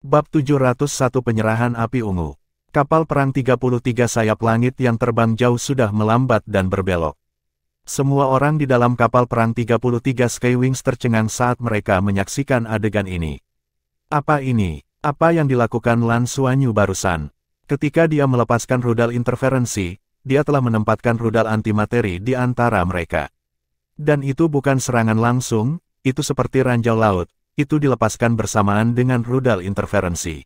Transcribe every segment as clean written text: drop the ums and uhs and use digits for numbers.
Bab 701 Penyerahan Api Ungu. Kapal perang 33 sayap langit yang terbang jauh sudah melambat dan berbelok. Semua orang di dalam kapal perang 33 Skywings tercengang saat mereka menyaksikan adegan ini. Apa ini? Apa yang dilakukan Lan Xuanyu barusan? Ketika dia melepaskan rudal interferensi, dia telah menempatkan rudal antimateri di antara mereka. Dan itu bukan serangan langsung, itu seperti ranjau laut. Itu dilepaskan bersamaan dengan rudal interferensi.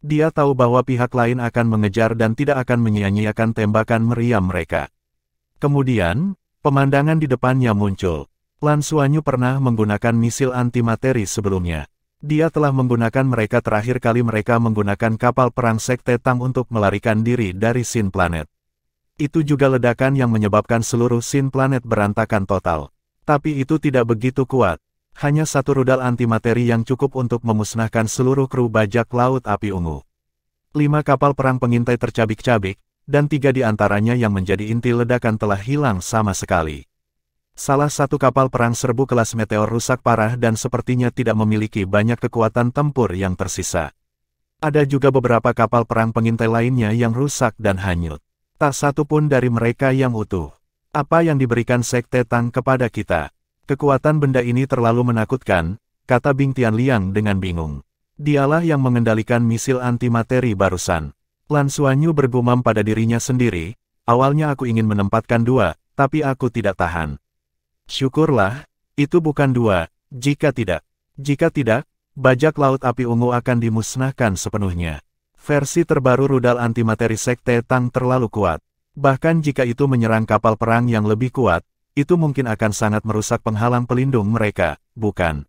Dia tahu bahwa pihak lain akan mengejar dan tidak akan menyia-nyiakan tembakan meriam mereka. Kemudian, pemandangan di depannya muncul. Lan Xuanyu pernah menggunakan misil antimateri sebelumnya. Dia telah menggunakan mereka terakhir kali mereka menggunakan kapal perang Sekte Tang untuk melarikan diri dari Sin Planet. Itu juga ledakan yang menyebabkan seluruh Sin Planet berantakan total. Tapi itu tidak begitu kuat. Hanya satu rudal antimateri yang cukup untuk memusnahkan seluruh kru bajak laut api ungu. 5 kapal perang pengintai tercabik-cabik, dan 3 di antaranya yang menjadi inti ledakan telah hilang sama sekali. Salah satu kapal perang serbu kelas meteor rusak parah dan sepertinya tidak memiliki banyak kekuatan tempur yang tersisa. Ada juga beberapa kapal perang pengintai lainnya yang rusak dan hanyut. Tak satu pun dari mereka yang utuh. Apa yang diberikan Sekte Tang kepada kita? Kekuatan benda ini terlalu menakutkan, kata Bing Tianliang dengan bingung. Dialah yang mengendalikan misil antimateri barusan. Lan Xuanyu bergumam pada dirinya sendiri, awalnya aku ingin menempatkan 2, tapi aku tidak tahan. Syukurlah, itu bukan 2, jika tidak, bajak laut api ungu akan dimusnahkan sepenuhnya. Versi terbaru rudal antimateri Sekte Tang terlalu kuat. Bahkan jika itu menyerang kapal perang yang lebih kuat, itu mungkin akan sangat merusak penghalang pelindung mereka, bukan?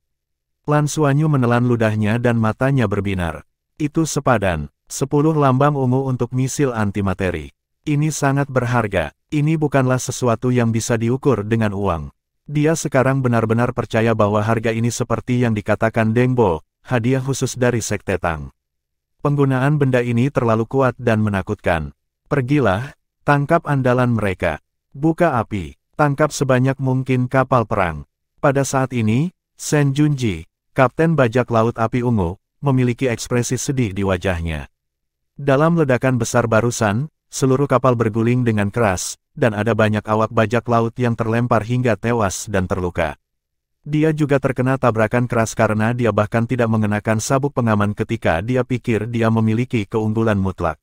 Lan Xuanyu menelan ludahnya dan matanya berbinar. Itu sepadan, 10 lambang ungu untuk misil antimateri. Ini sangat berharga, ini bukanlah sesuatu yang bisa diukur dengan uang. Dia sekarang benar-benar percaya bahwa harga ini seperti yang dikatakan Deng Bo, hadiah khusus dari Sekte Tang. Penggunaan benda ini terlalu kuat dan menakutkan. Pergilah, tangkap andalan mereka. Buka api. Tangkap sebanyak mungkin kapal perang. Pada saat ini, Shen Junji, Kapten Bajak Laut Api Ungu, memiliki ekspresi sedih di wajahnya. Dalam ledakan besar barusan, seluruh kapal berguling dengan keras, dan ada banyak awak bajak laut yang terlempar hingga tewas dan terluka. Dia juga terkena tabrakan keras karena dia bahkan tidak mengenakan sabuk pengaman ketika dia pikir dia memiliki keunggulan mutlak.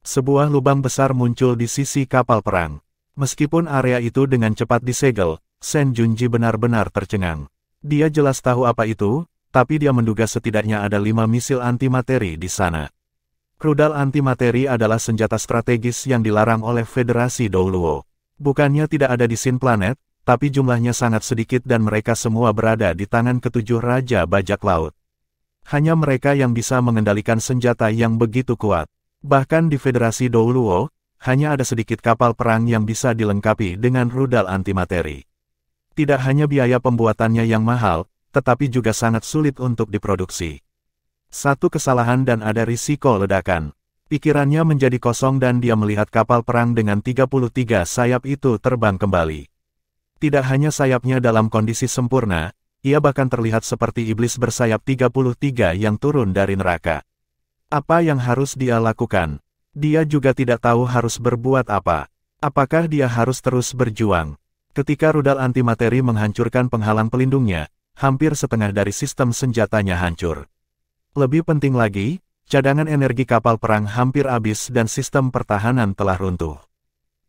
Sebuah lubang besar muncul di sisi kapal perang. Meskipun area itu dengan cepat disegel, Shen Junji benar-benar tercengang. Dia jelas tahu apa itu, tapi dia menduga setidaknya ada 5 misil antimateri di sana. Rudal antimateri adalah senjata strategis yang dilarang oleh Federasi Douluo. Bukannya tidak ada di Sin Planet, tapi jumlahnya sangat sedikit dan mereka semua berada di tangan ketujuh Raja Bajak Laut. Hanya mereka yang bisa mengendalikan senjata yang begitu kuat. Bahkan di Federasi Douluo, hanya ada sedikit kapal perang yang bisa dilengkapi dengan rudal antimateri. Tidak hanya biaya pembuatannya yang mahal, tetapi juga sangat sulit untuk diproduksi. Satu kesalahan dan ada risiko ledakan. Pikirannya menjadi kosong dan dia melihat kapal perang dengan 33 sayap itu terbang kembali. Tidak hanya sayapnya dalam kondisi sempurna, ia bahkan terlihat seperti iblis bersayap 33 yang turun dari neraka. Apa yang harus dia lakukan? Dia juga tidak tahu harus berbuat apa. Apakah dia harus terus berjuang? Ketika rudal antimateri menghancurkan penghalang pelindungnya, hampir setengah dari sistem senjatanya hancur. Lebih penting lagi, cadangan energi kapal perang hampir habis dan sistem pertahanan telah runtuh.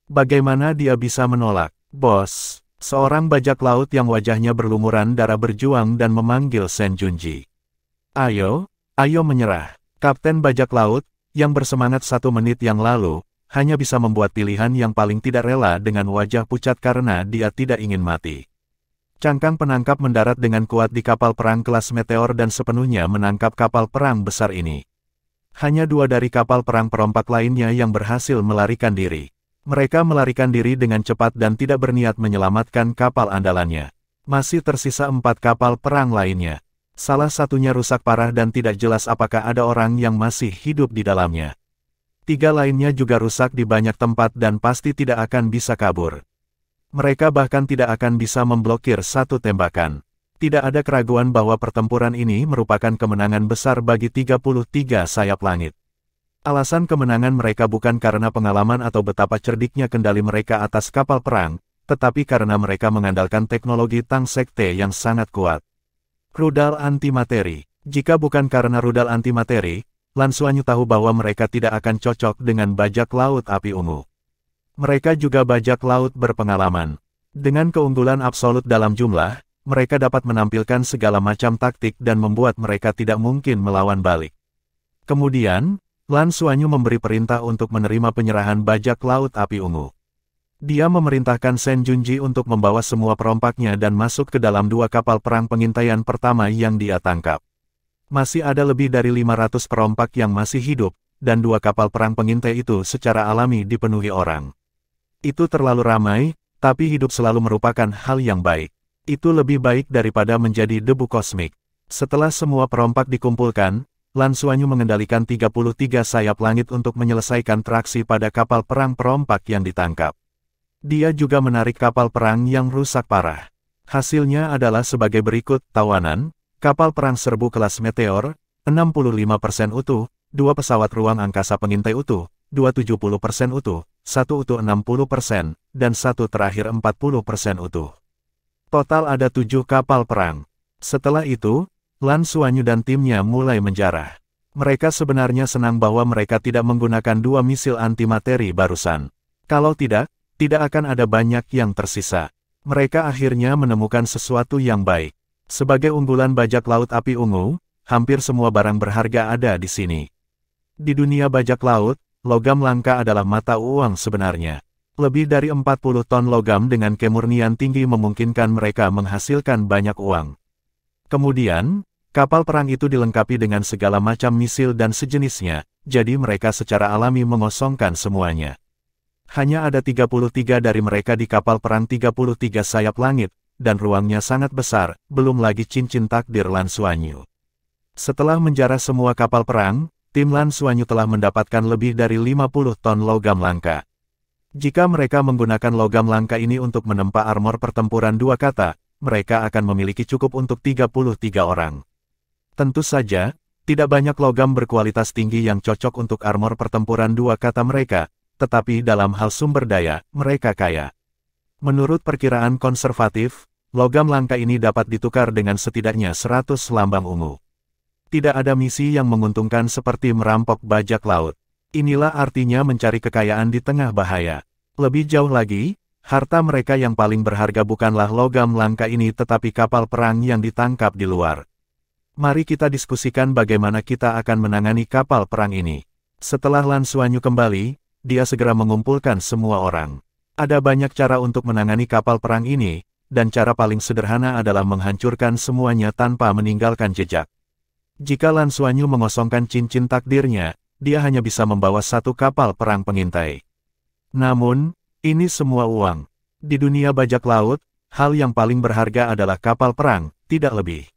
Bagaimana dia bisa menolak? Bos, seorang bajak laut yang wajahnya berlumuran darah berjuang dan memanggil Shen Junji. Ayo menyerah. Kapten Bajak Laut, yang bersemangat 1 menit yang lalu, hanya bisa membuat pilihan yang paling tidak rela dengan wajah pucat karena dia tidak ingin mati. Cangkang penangkap mendarat dengan kuat di kapal perang kelas meteor dan sepenuhnya menangkap kapal perang besar ini. Hanya 2 dari kapal perang perompak lainnya yang berhasil melarikan diri. Mereka melarikan diri dengan cepat dan tidak berniat menyelamatkan kapal andalannya. Masih tersisa 4 kapal perang lainnya. Salah satunya rusak parah dan tidak jelas apakah ada orang yang masih hidup di dalamnya. 3 lainnya juga rusak di banyak tempat dan pasti tidak akan bisa kabur. Mereka bahkan tidak akan bisa memblokir satu tembakan. Tidak ada keraguan bahwa pertempuran ini merupakan kemenangan besar bagi 33 sayap langit. Alasan kemenangan mereka bukan karena pengalaman atau betapa cerdiknya kendali mereka atas kapal perang, tetapi karena mereka mengandalkan teknologi Tang Sekte yang sangat kuat. Rudal antimateri. Jika bukan karena rudal antimateri, Lan Xuanyu tahu bahwa mereka tidak akan cocok dengan bajak laut api ungu. Mereka juga bajak laut berpengalaman. Dengan keunggulan absolut dalam jumlah, mereka dapat menampilkan segala macam taktik dan membuat mereka tidak mungkin melawan balik. Kemudian, Lan Xuanyu memberi perintah untuk menerima penyerahan bajak laut api ungu. Dia memerintahkan Shen Junji untuk membawa semua perompaknya dan masuk ke dalam 2 kapal perang pengintaian pertama yang dia tangkap. Masih ada lebih dari 500 perompak yang masih hidup, dan 2 kapal perang pengintai itu secara alami dipenuhi orang. Itu terlalu ramai, tapi hidup selalu merupakan hal yang baik. Itu lebih baik daripada menjadi debu kosmik. Setelah semua perompak dikumpulkan, Lan Xuanyu mengendalikan 33 sayap langit untuk menyelesaikan traksi pada kapal perang perompak yang ditangkap. Dia juga menarik kapal perang yang rusak parah. Hasilnya adalah sebagai berikut: tawanan, kapal perang serbu kelas Meteor, 65% utuh, 2 pesawat ruang angkasa pengintai utuh, 2 70% utuh, 1 utuh 60%, dan 1 terakhir 40% utuh. Total ada 7 kapal perang. Setelah itu, Lan Xuanyu dan timnya mulai menjarah. Mereka sebenarnya senang bahwa mereka tidak menggunakan 2 misil antimateri barusan. Kalau tidak akan ada banyak yang tersisa. Mereka akhirnya menemukan sesuatu yang baik. Sebagai unggulan bajak laut api ungu, hampir semua barang berharga ada di sini. Di dunia bajak laut, logam langka adalah mata uang sebenarnya. Lebih dari 40 ton logam dengan kemurnian tinggi memungkinkan mereka menghasilkan banyak uang. Kemudian, kapal perang itu dilengkapi dengan segala macam misil dan sejenisnya, jadi mereka secara alami mengosongkan semuanya. Hanya ada 33 dari mereka di kapal perang 33 sayap langit, dan ruangnya sangat besar, belum lagi cincin takdir Lan Xuanyu. Setelah menjarah semua kapal perang, tim Lan Xuanyu telah mendapatkan lebih dari 50 ton logam langka. Jika mereka menggunakan logam langka ini untuk menempa armor pertempuran 2 kata, mereka akan memiliki cukup untuk 33 orang. Tentu saja, tidak banyak logam berkualitas tinggi yang cocok untuk armor pertempuran 2 kata mereka, tetapi dalam hal sumber daya, mereka kaya. Menurut perkiraan konservatif, logam langka ini dapat ditukar dengan setidaknya 100 lambang ungu. Tidak ada misi yang menguntungkan seperti merampok bajak laut. Inilah artinya mencari kekayaan di tengah bahaya. Lebih jauh lagi, harta mereka yang paling berharga bukanlah logam langka ini tetapi kapal perang yang ditangkap di luar. Mari kita diskusikan bagaimana kita akan menangani kapal perang ini. Setelah Lan Xuanyu kembali, dia segera mengumpulkan semua orang. Ada banyak cara untuk menangani kapal perang ini, dan cara paling sederhana adalah menghancurkan semuanya tanpa meninggalkan jejak. Jika Lan Xuanyu mengosongkan cincin takdirnya, dia hanya bisa membawa 1 kapal perang pengintai. Namun, ini semua uang. Di dunia bajak laut, hal yang paling berharga adalah kapal perang, tidak lebih.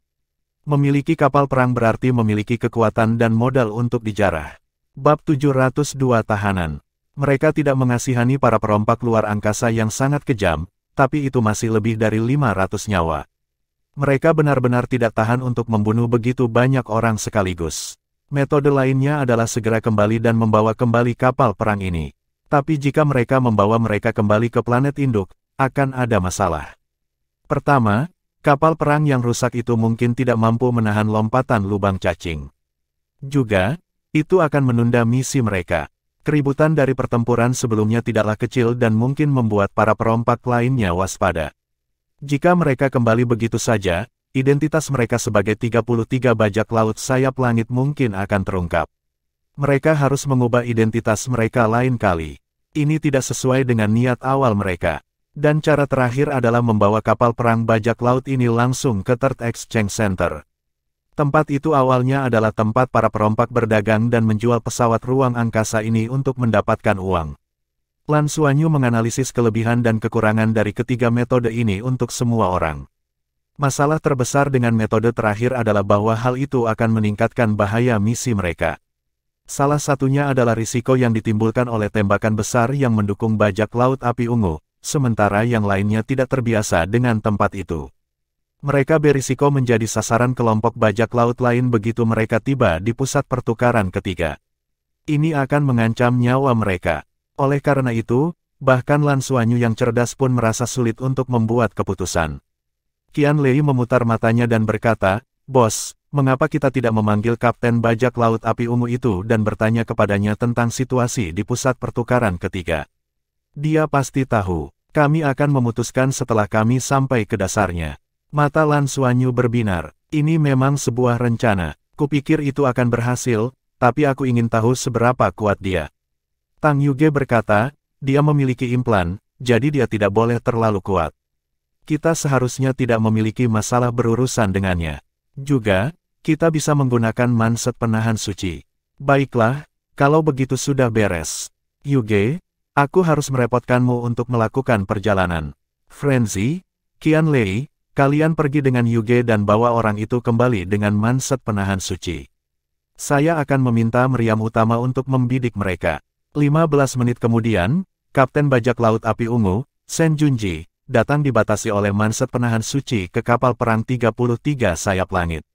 Memiliki kapal perang berarti memiliki kekuatan dan modal untuk dijarah. Bab 702 Tahanan. Mereka tidak mengasihani para perompak luar angkasa yang sangat kejam, tapi itu masih lebih dari 500 nyawa. Mereka benar-benar tidak tahan untuk membunuh begitu banyak orang sekaligus. Metode lainnya adalah segera kembali dan membawa kembali kapal perang ini. Tapi jika mereka membawa mereka kembali ke planet induk, akan ada masalah. Pertama, kapal perang yang rusak itu mungkin tidak mampu menahan lompatan lubang cacing. Juga, itu akan menunda misi mereka. Keributan dari pertempuran sebelumnya tidaklah kecil dan mungkin membuat para perompak lainnya waspada. Jika mereka kembali begitu saja, identitas mereka sebagai 33 bajak laut sayap langit mungkin akan terungkap. Mereka harus mengubah identitas mereka lain kali. Ini tidak sesuai dengan niat awal mereka. Dan cara terakhir adalah membawa kapal perang bajak laut ini langsung ke Third Exchange Center. Tempat itu awalnya adalah tempat para perompak berdagang dan menjual pesawat ruang angkasa ini untuk mendapatkan uang. Lan Xuanyu menganalisis kelebihan dan kekurangan dari ketiga metode ini untuk semua orang. Masalah terbesar dengan metode terakhir adalah bahwa hal itu akan meningkatkan bahaya misi mereka. Salah satunya adalah risiko yang ditimbulkan oleh tembakan besar yang mendukung bajak laut api ungu, sementara yang lainnya tidak terbiasa dengan tempat itu. Mereka berisiko menjadi sasaran kelompok bajak laut lain begitu mereka tiba di pusat pertukaran ketiga. Ini akan mengancam nyawa mereka. Oleh karena itu, bahkan Lan Xuanyu yang cerdas pun merasa sulit untuk membuat keputusan. Qian Lei memutar matanya dan berkata, "Bos, mengapa kita tidak memanggil Kapten Bajak Laut Api Ungu itu dan bertanya kepadanya tentang situasi di pusat pertukaran ketiga? Dia pasti tahu. Kami akan memutuskan setelah kami sampai ke dasarnya." Mata Lan Xuanyu berbinar. Ini memang sebuah rencana. Kupikir itu akan berhasil, tapi aku ingin tahu seberapa kuat dia. Tang Yuge berkata, dia memiliki implan, jadi dia tidak boleh terlalu kuat. Kita seharusnya tidak memiliki masalah berurusan dengannya. Juga, kita bisa menggunakan manset penahan suci. Baiklah, kalau begitu sudah beres. Yuge, aku harus merepotkanmu untuk melakukan perjalanan. Frenzy, Qian Lei, kalian pergi dengan Yuge dan bawa orang itu kembali dengan manset penahan suci. Saya akan meminta meriam utama untuk membidik mereka. 15 menit kemudian, Kapten Bajak Laut Api Ungu, Shen Junji, datang dibatasi oleh manset penahan suci ke kapal perang 33 sayap langit.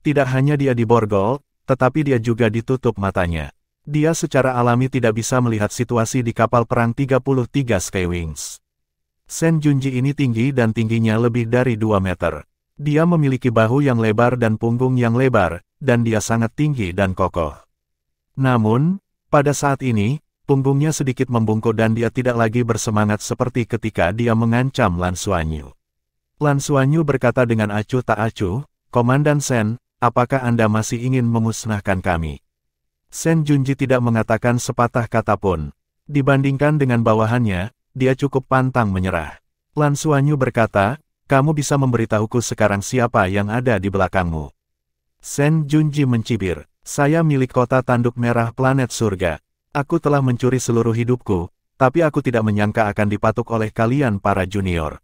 Tidak hanya dia diborgol, tetapi dia juga ditutup matanya. Dia secara alami tidak bisa melihat situasi di kapal perang 33 Skywings. Shen Junji ini tinggi dan tingginya lebih dari 2 meter. Dia memiliki bahu yang lebar dan punggung yang lebar, dan dia sangat tinggi dan kokoh. Namun, pada saat ini, punggungnya sedikit membungkuk dan dia tidak lagi bersemangat seperti ketika dia mengancam Lan Xuanyu. Lan Xuanyu berkata dengan acuh tak acuh, "Komandan Shen, apakah Anda masih ingin memusnahkan kami?" Shen Junji tidak mengatakan sepatah kata pun. Dibandingkan dengan bawahannya, dia cukup pantang menyerah. Lan Xuanyu berkata, "Kamu bisa memberitahuku sekarang siapa yang ada di belakangmu?" Shen Junji mencibir, "Saya milik kota tanduk merah planet surga. Aku telah mencuri seluruh hidupku, tapi aku tidak menyangka akan dipatuk oleh kalian para junior.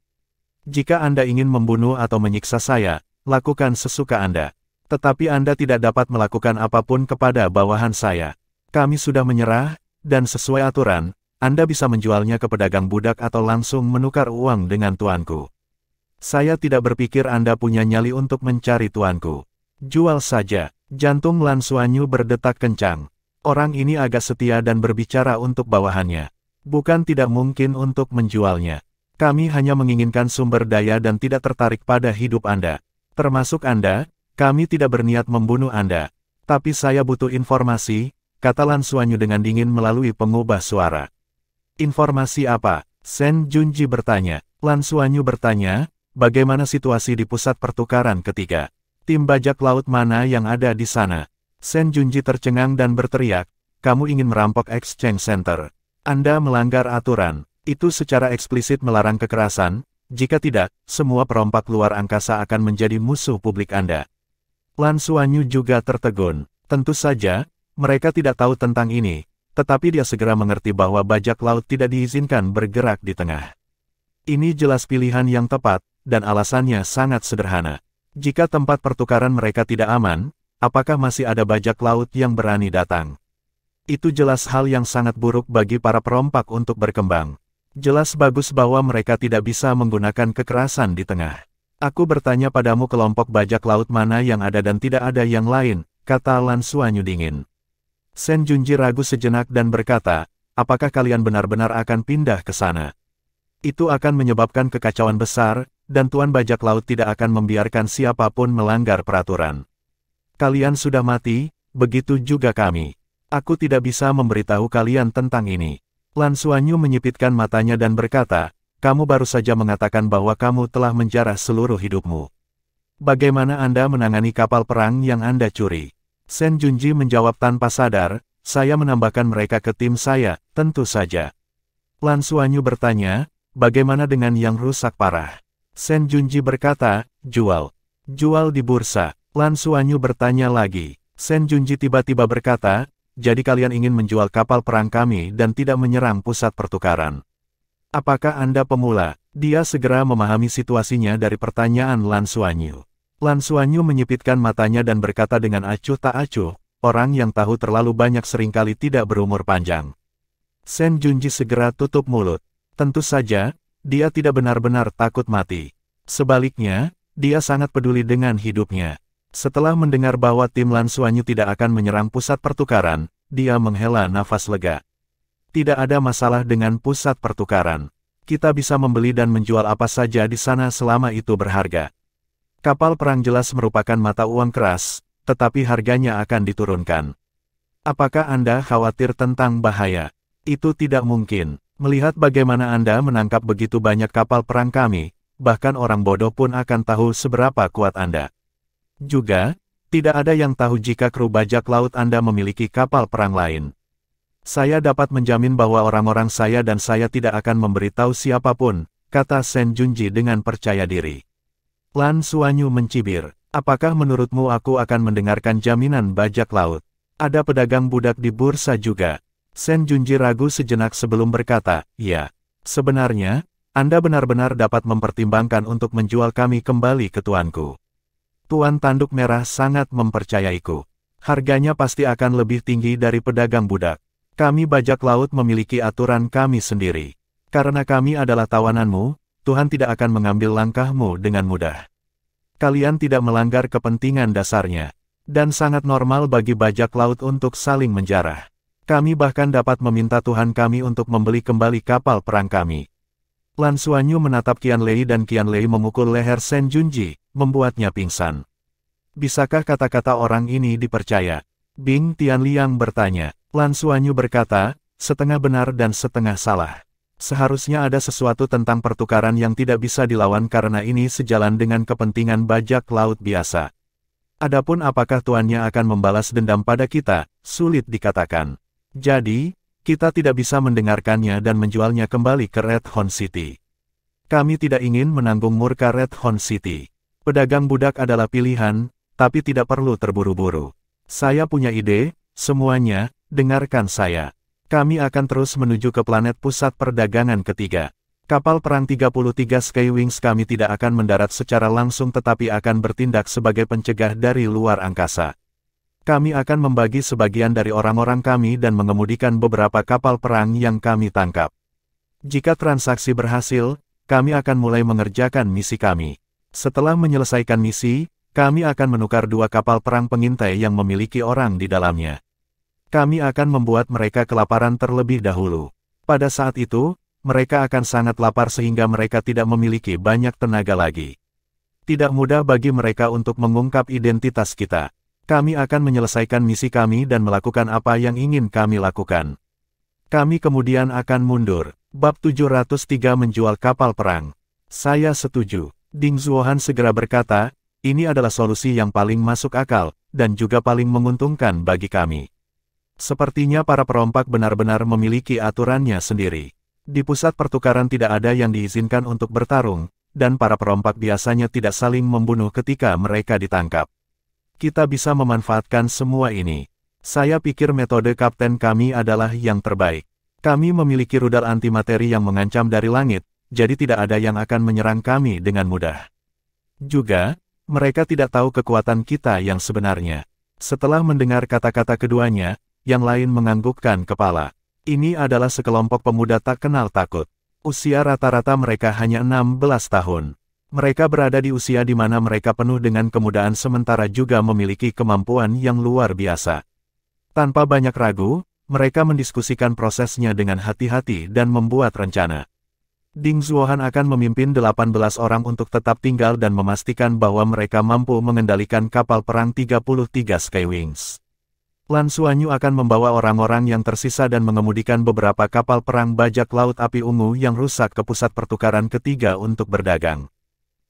Jika Anda ingin membunuh atau menyiksa saya, lakukan sesuka Anda. Tetapi Anda tidak dapat melakukan apapun kepada bawahan saya. Kami sudah menyerah, dan sesuai aturan, Anda bisa menjualnya ke pedagang budak atau langsung menukar uang dengan tuanku. Saya tidak berpikir Anda punya nyali untuk mencari tuanku. Jual saja." Jantung Lan Xuanyu berdetak kencang. Orang ini agak setia dan berbicara untuk bawahannya. Bukan tidak mungkin untuk menjualnya. Kami hanya menginginkan sumber daya dan tidak tertarik pada hidup Anda. Termasuk Anda, kami tidak berniat membunuh Anda. Tapi saya butuh informasi, kata Lan Xuanyu dengan dingin melalui pengubah suara. "Informasi apa?" Shen Junji bertanya. Lan Xuanyu bertanya, "Bagaimana situasi di pusat pertukaran ketiga? Tim bajak laut mana yang ada di sana?" Shen Junji tercengang dan berteriak, "Kamu ingin merampok Exchange Center. Anda melanggar aturan. Itu secara eksplisit melarang kekerasan. Jika tidak, semua perompak luar angkasa akan menjadi musuh publik Anda." Lan Xuanyu juga tertegun. Tentu saja, mereka tidak tahu tentang ini. Tetapi dia segera mengerti bahwa bajak laut tidak diizinkan bergerak di tengah. Ini jelas pilihan yang tepat, dan alasannya sangat sederhana. Jika tempat pertukaran mereka tidak aman, apakah masih ada bajak laut yang berani datang? Itu jelas hal yang sangat buruk bagi para perompak untuk berkembang. Jelas bagus bahwa mereka tidak bisa menggunakan kekerasan di tengah. "Aku bertanya padamu kelompok bajak laut mana yang ada dan tidak ada yang lain," kata Lan Xuanyu dingin. Shen Junji ragu sejenak dan berkata, "Apakah kalian benar-benar akan pindah ke sana? Itu akan menyebabkan kekacauan besar, dan Tuan Bajak Laut tidak akan membiarkan siapapun melanggar peraturan. Kalian sudah mati, begitu juga kami. Aku tidak bisa memberitahu kalian tentang ini." Lan Xuanyu menyipitkan matanya dan berkata, "Kamu baru saja mengatakan bahwa kamu telah menjarah seluruh hidupmu. Bagaimana Anda menangani kapal perang yang Anda curi?" Shen Junji menjawab tanpa sadar, "Saya menambahkan mereka ke tim saya, tentu saja." Lan Xuanyu bertanya, "Bagaimana dengan yang rusak parah?" Shen Junji berkata, "Jual. Jual di bursa." Lan Xuanyu bertanya lagi. Shen Junji tiba-tiba berkata, "Jadi kalian ingin menjual kapal perang kami dan tidak menyerang pusat pertukaran. Apakah Anda pemula?" Dia segera memahami situasinya dari pertanyaan Lan Xuanyu. Lan Xuanyu menyipitkan matanya dan berkata dengan acuh tak acuh, "Orang yang tahu terlalu banyak seringkali tidak berumur panjang." Shen Junji segera tutup mulut. Tentu saja, dia tidak benar-benar takut mati. Sebaliknya, Dia sangat peduli dengan hidupnya. Setelah mendengar bahwa tim Lan Xuanyu tidak akan menyerang pusat pertukaran, dia menghela nafas lega. Tidak ada masalah dengan pusat pertukaran. Kita bisa membeli dan menjual apa saja di sana selama itu berharga. Kapal perang jelas merupakan mata uang keras, tetapi harganya akan diturunkan. Apakah Anda khawatir tentang bahaya? Itu tidak mungkin. Melihat bagaimana Anda menangkap begitu banyak kapal perang kami, bahkan orang bodoh pun akan tahu seberapa kuat Anda. Juga, tidak ada yang tahu jika kru bajak laut Anda memiliki kapal perang lain. Saya dapat menjamin bahwa orang-orang saya dan saya tidak akan memberitahu siapapun, kata Shen Junji dengan percaya diri. Lan Xuanyu mencibir, apakah menurutmu aku akan mendengarkan jaminan bajak laut? Ada pedagang budak di bursa juga. Shen Junji ragu sejenak sebelum berkata, ya, sebenarnya, Anda benar-benar dapat mempertimbangkan untuk menjual kami kembali ke tuanku. Tuan Tanduk Merah sangat mempercayaiku. Harganya pasti akan lebih tinggi dari pedagang budak. Kami bajak laut memiliki aturan kami sendiri. Karena kami adalah tawananmu, Tuhan tidak akan mengambil langkahmu dengan mudah. Kalian tidak melanggar kepentingan dasarnya. Dan sangat normal bagi bajak laut untuk saling menjarah. Kami bahkan dapat meminta Tuhan kami untuk membeli kembali kapal perang kami. Lan Xuanyu menatap Qianlei dan Qianlei memukul leher Shen Junji, membuatnya pingsan. Bisakah kata-kata orang ini dipercaya? Bing Tianliang bertanya. Lan Xuanyu berkata, setengah benar dan setengah salah. Seharusnya ada sesuatu tentang pertukaran yang tidak bisa dilawan karena ini sejalan dengan kepentingan bajak laut biasa. Adapun apakah tuannya akan membalas dendam pada kita, sulit dikatakan. Jadi, kita tidak bisa mendengarkannya dan menjualnya kembali ke Red Horn City. Kami tidak ingin menanggung murka Red Horn City. Pedagang budak adalah pilihan, tapi tidak perlu terburu-buru. Saya punya ide, semuanya, dengarkan saya. Kami akan terus menuju ke planet pusat perdagangan ketiga. Kapal perang 33 Skywings kami tidak akan mendarat secara langsung tetapi akan bertindak sebagai pencegah dari luar angkasa. Kami akan membagi sebagian dari orang-orang kami dan mengemudikan beberapa kapal perang yang kami tangkap. Jika transaksi berhasil, kami akan mulai mengerjakan misi kami. Setelah menyelesaikan misi, kami akan menukar 2 kapal perang pengintai yang memiliki orang di dalamnya. Kami akan membuat mereka kelaparan terlebih dahulu. Pada saat itu, mereka akan sangat lapar sehingga mereka tidak memiliki banyak tenaga lagi. Tidak mudah bagi mereka untuk mengungkap identitas kita. Kami akan menyelesaikan misi kami dan melakukan apa yang ingin kami lakukan. Kami kemudian akan mundur. Bab 703 menjual kapal perang. Saya setuju. Ding Zuohan segera berkata, ini adalah solusi yang paling masuk akal, dan juga paling menguntungkan bagi kami. Sepertinya para perompak benar-benar memiliki aturannya sendiri. Di pusat pertukaran tidak ada yang diizinkan untuk bertarung, dan para perompak biasanya tidak saling membunuh ketika mereka ditangkap. Kita bisa memanfaatkan semua ini. Saya pikir metode kapten kami adalah yang terbaik. Kami memiliki rudal antimateri yang mengancam dari langit, jadi tidak ada yang akan menyerang kami dengan mudah. Juga, mereka tidak tahu kekuatan kita yang sebenarnya. Setelah mendengar kata-kata keduanya, yang lain menganggukkan kepala. Ini adalah sekelompok pemuda tak kenal takut. Usia rata-rata mereka hanya 16 tahun. Mereka berada di usia di mana mereka penuh dengan kemudaan sementara juga memiliki kemampuan yang luar biasa. Tanpa banyak ragu, mereka mendiskusikan prosesnya dengan hati-hati dan membuat rencana. Ding Zuohan akan memimpin 18 orang untuk tetap tinggal dan memastikan bahwa mereka mampu mengendalikan kapal perang 33 Skywings. Lan Xuanyu akan membawa orang-orang yang tersisa dan mengemudikan beberapa kapal perang bajak laut api ungu yang rusak ke pusat pertukaran ketiga untuk berdagang.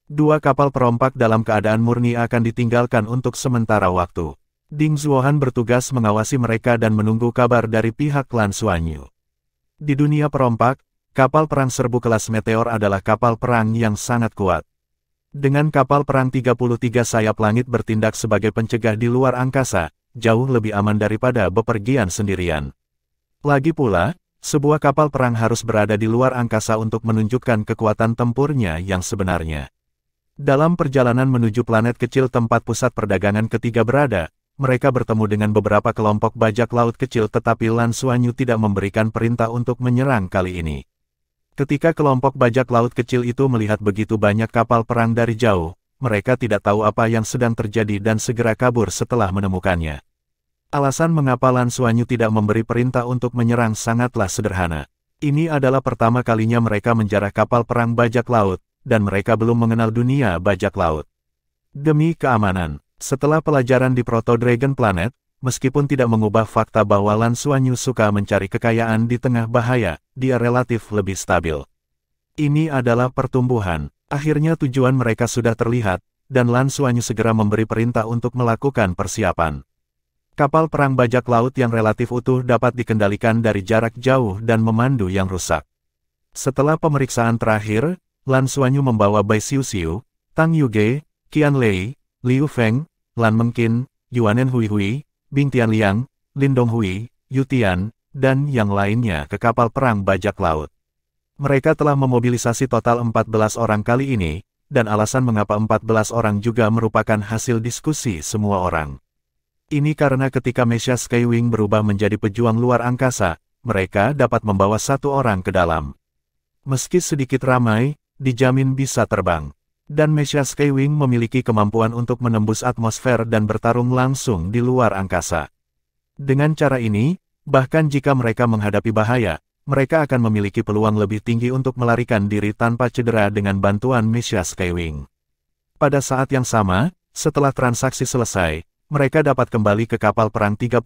2 kapal perompak dalam keadaan murni akan ditinggalkan untuk sementara waktu. Ding Zuohan bertugas mengawasi mereka dan menunggu kabar dari pihak Lan Xuanyu. Di dunia perompak, kapal perang serbu kelas Meteor adalah kapal perang yang sangat kuat. Dengan kapal perang 33 sayap langit bertindak sebagai pencegah di luar angkasa, jauh lebih aman daripada bepergian sendirian. Lagi pula, sebuah kapal perang harus berada di luar angkasa untuk menunjukkan kekuatan tempurnya yang sebenarnya. Dalam perjalanan menuju planet kecil tempat pusat perdagangan ketiga berada, mereka bertemu dengan beberapa kelompok bajak laut kecil tetapi Lan Xuanyu tidak memberikan perintah untuk menyerang kali ini. Ketika kelompok bajak laut kecil itu melihat begitu banyak kapal perang dari jauh, mereka tidak tahu apa yang sedang terjadi dan segera kabur setelah menemukannya. Alasan mengapa Lan Xuanyu tidak memberi perintah untuk menyerang sangatlah sederhana. Ini adalah pertama kalinya mereka menjarah kapal perang bajak laut, dan mereka belum mengenal dunia bajak laut. Demi keamanan, setelah pelajaran di Proto Dragon Planet, meskipun tidak mengubah fakta bahwa Lan Xuanyu suka mencari kekayaan di tengah bahaya, dia relatif lebih stabil. Ini adalah pertumbuhan. Akhirnya tujuan mereka sudah terlihat, dan Lan Xuanyu segera memberi perintah untuk melakukan persiapan. Kapal perang bajak laut yang relatif utuh dapat dikendalikan dari jarak jauh dan memandu yang rusak. Setelah pemeriksaan terakhir, Lan Xuanyu membawa Bai Xiuxiu, Tang Yuge, Qian Lei, Liu Feng, Lan Mengqin, Yuanen Hui, Bing Tianliang, Lin Donghui, Yu Tian, dan yang lainnya ke kapal perang bajak laut. Mereka telah memobilisasi total 14 orang kali ini, dan alasan mengapa 14 orang juga merupakan hasil diskusi semua orang. Ini karena ketika Messiah Skywing berubah menjadi pejuang luar angkasa, mereka dapat membawa satu orang ke dalam. Meski sedikit ramai, dijamin bisa terbang. Dan Messiah Skywing memiliki kemampuan untuk menembus atmosfer dan bertarung langsung di luar angkasa. Dengan cara ini, bahkan jika mereka menghadapi bahaya, mereka akan memiliki peluang lebih tinggi untuk melarikan diri tanpa cedera dengan bantuan Messiah Skywing. Pada saat yang sama, setelah transaksi selesai, mereka dapat kembali ke kapal perang 33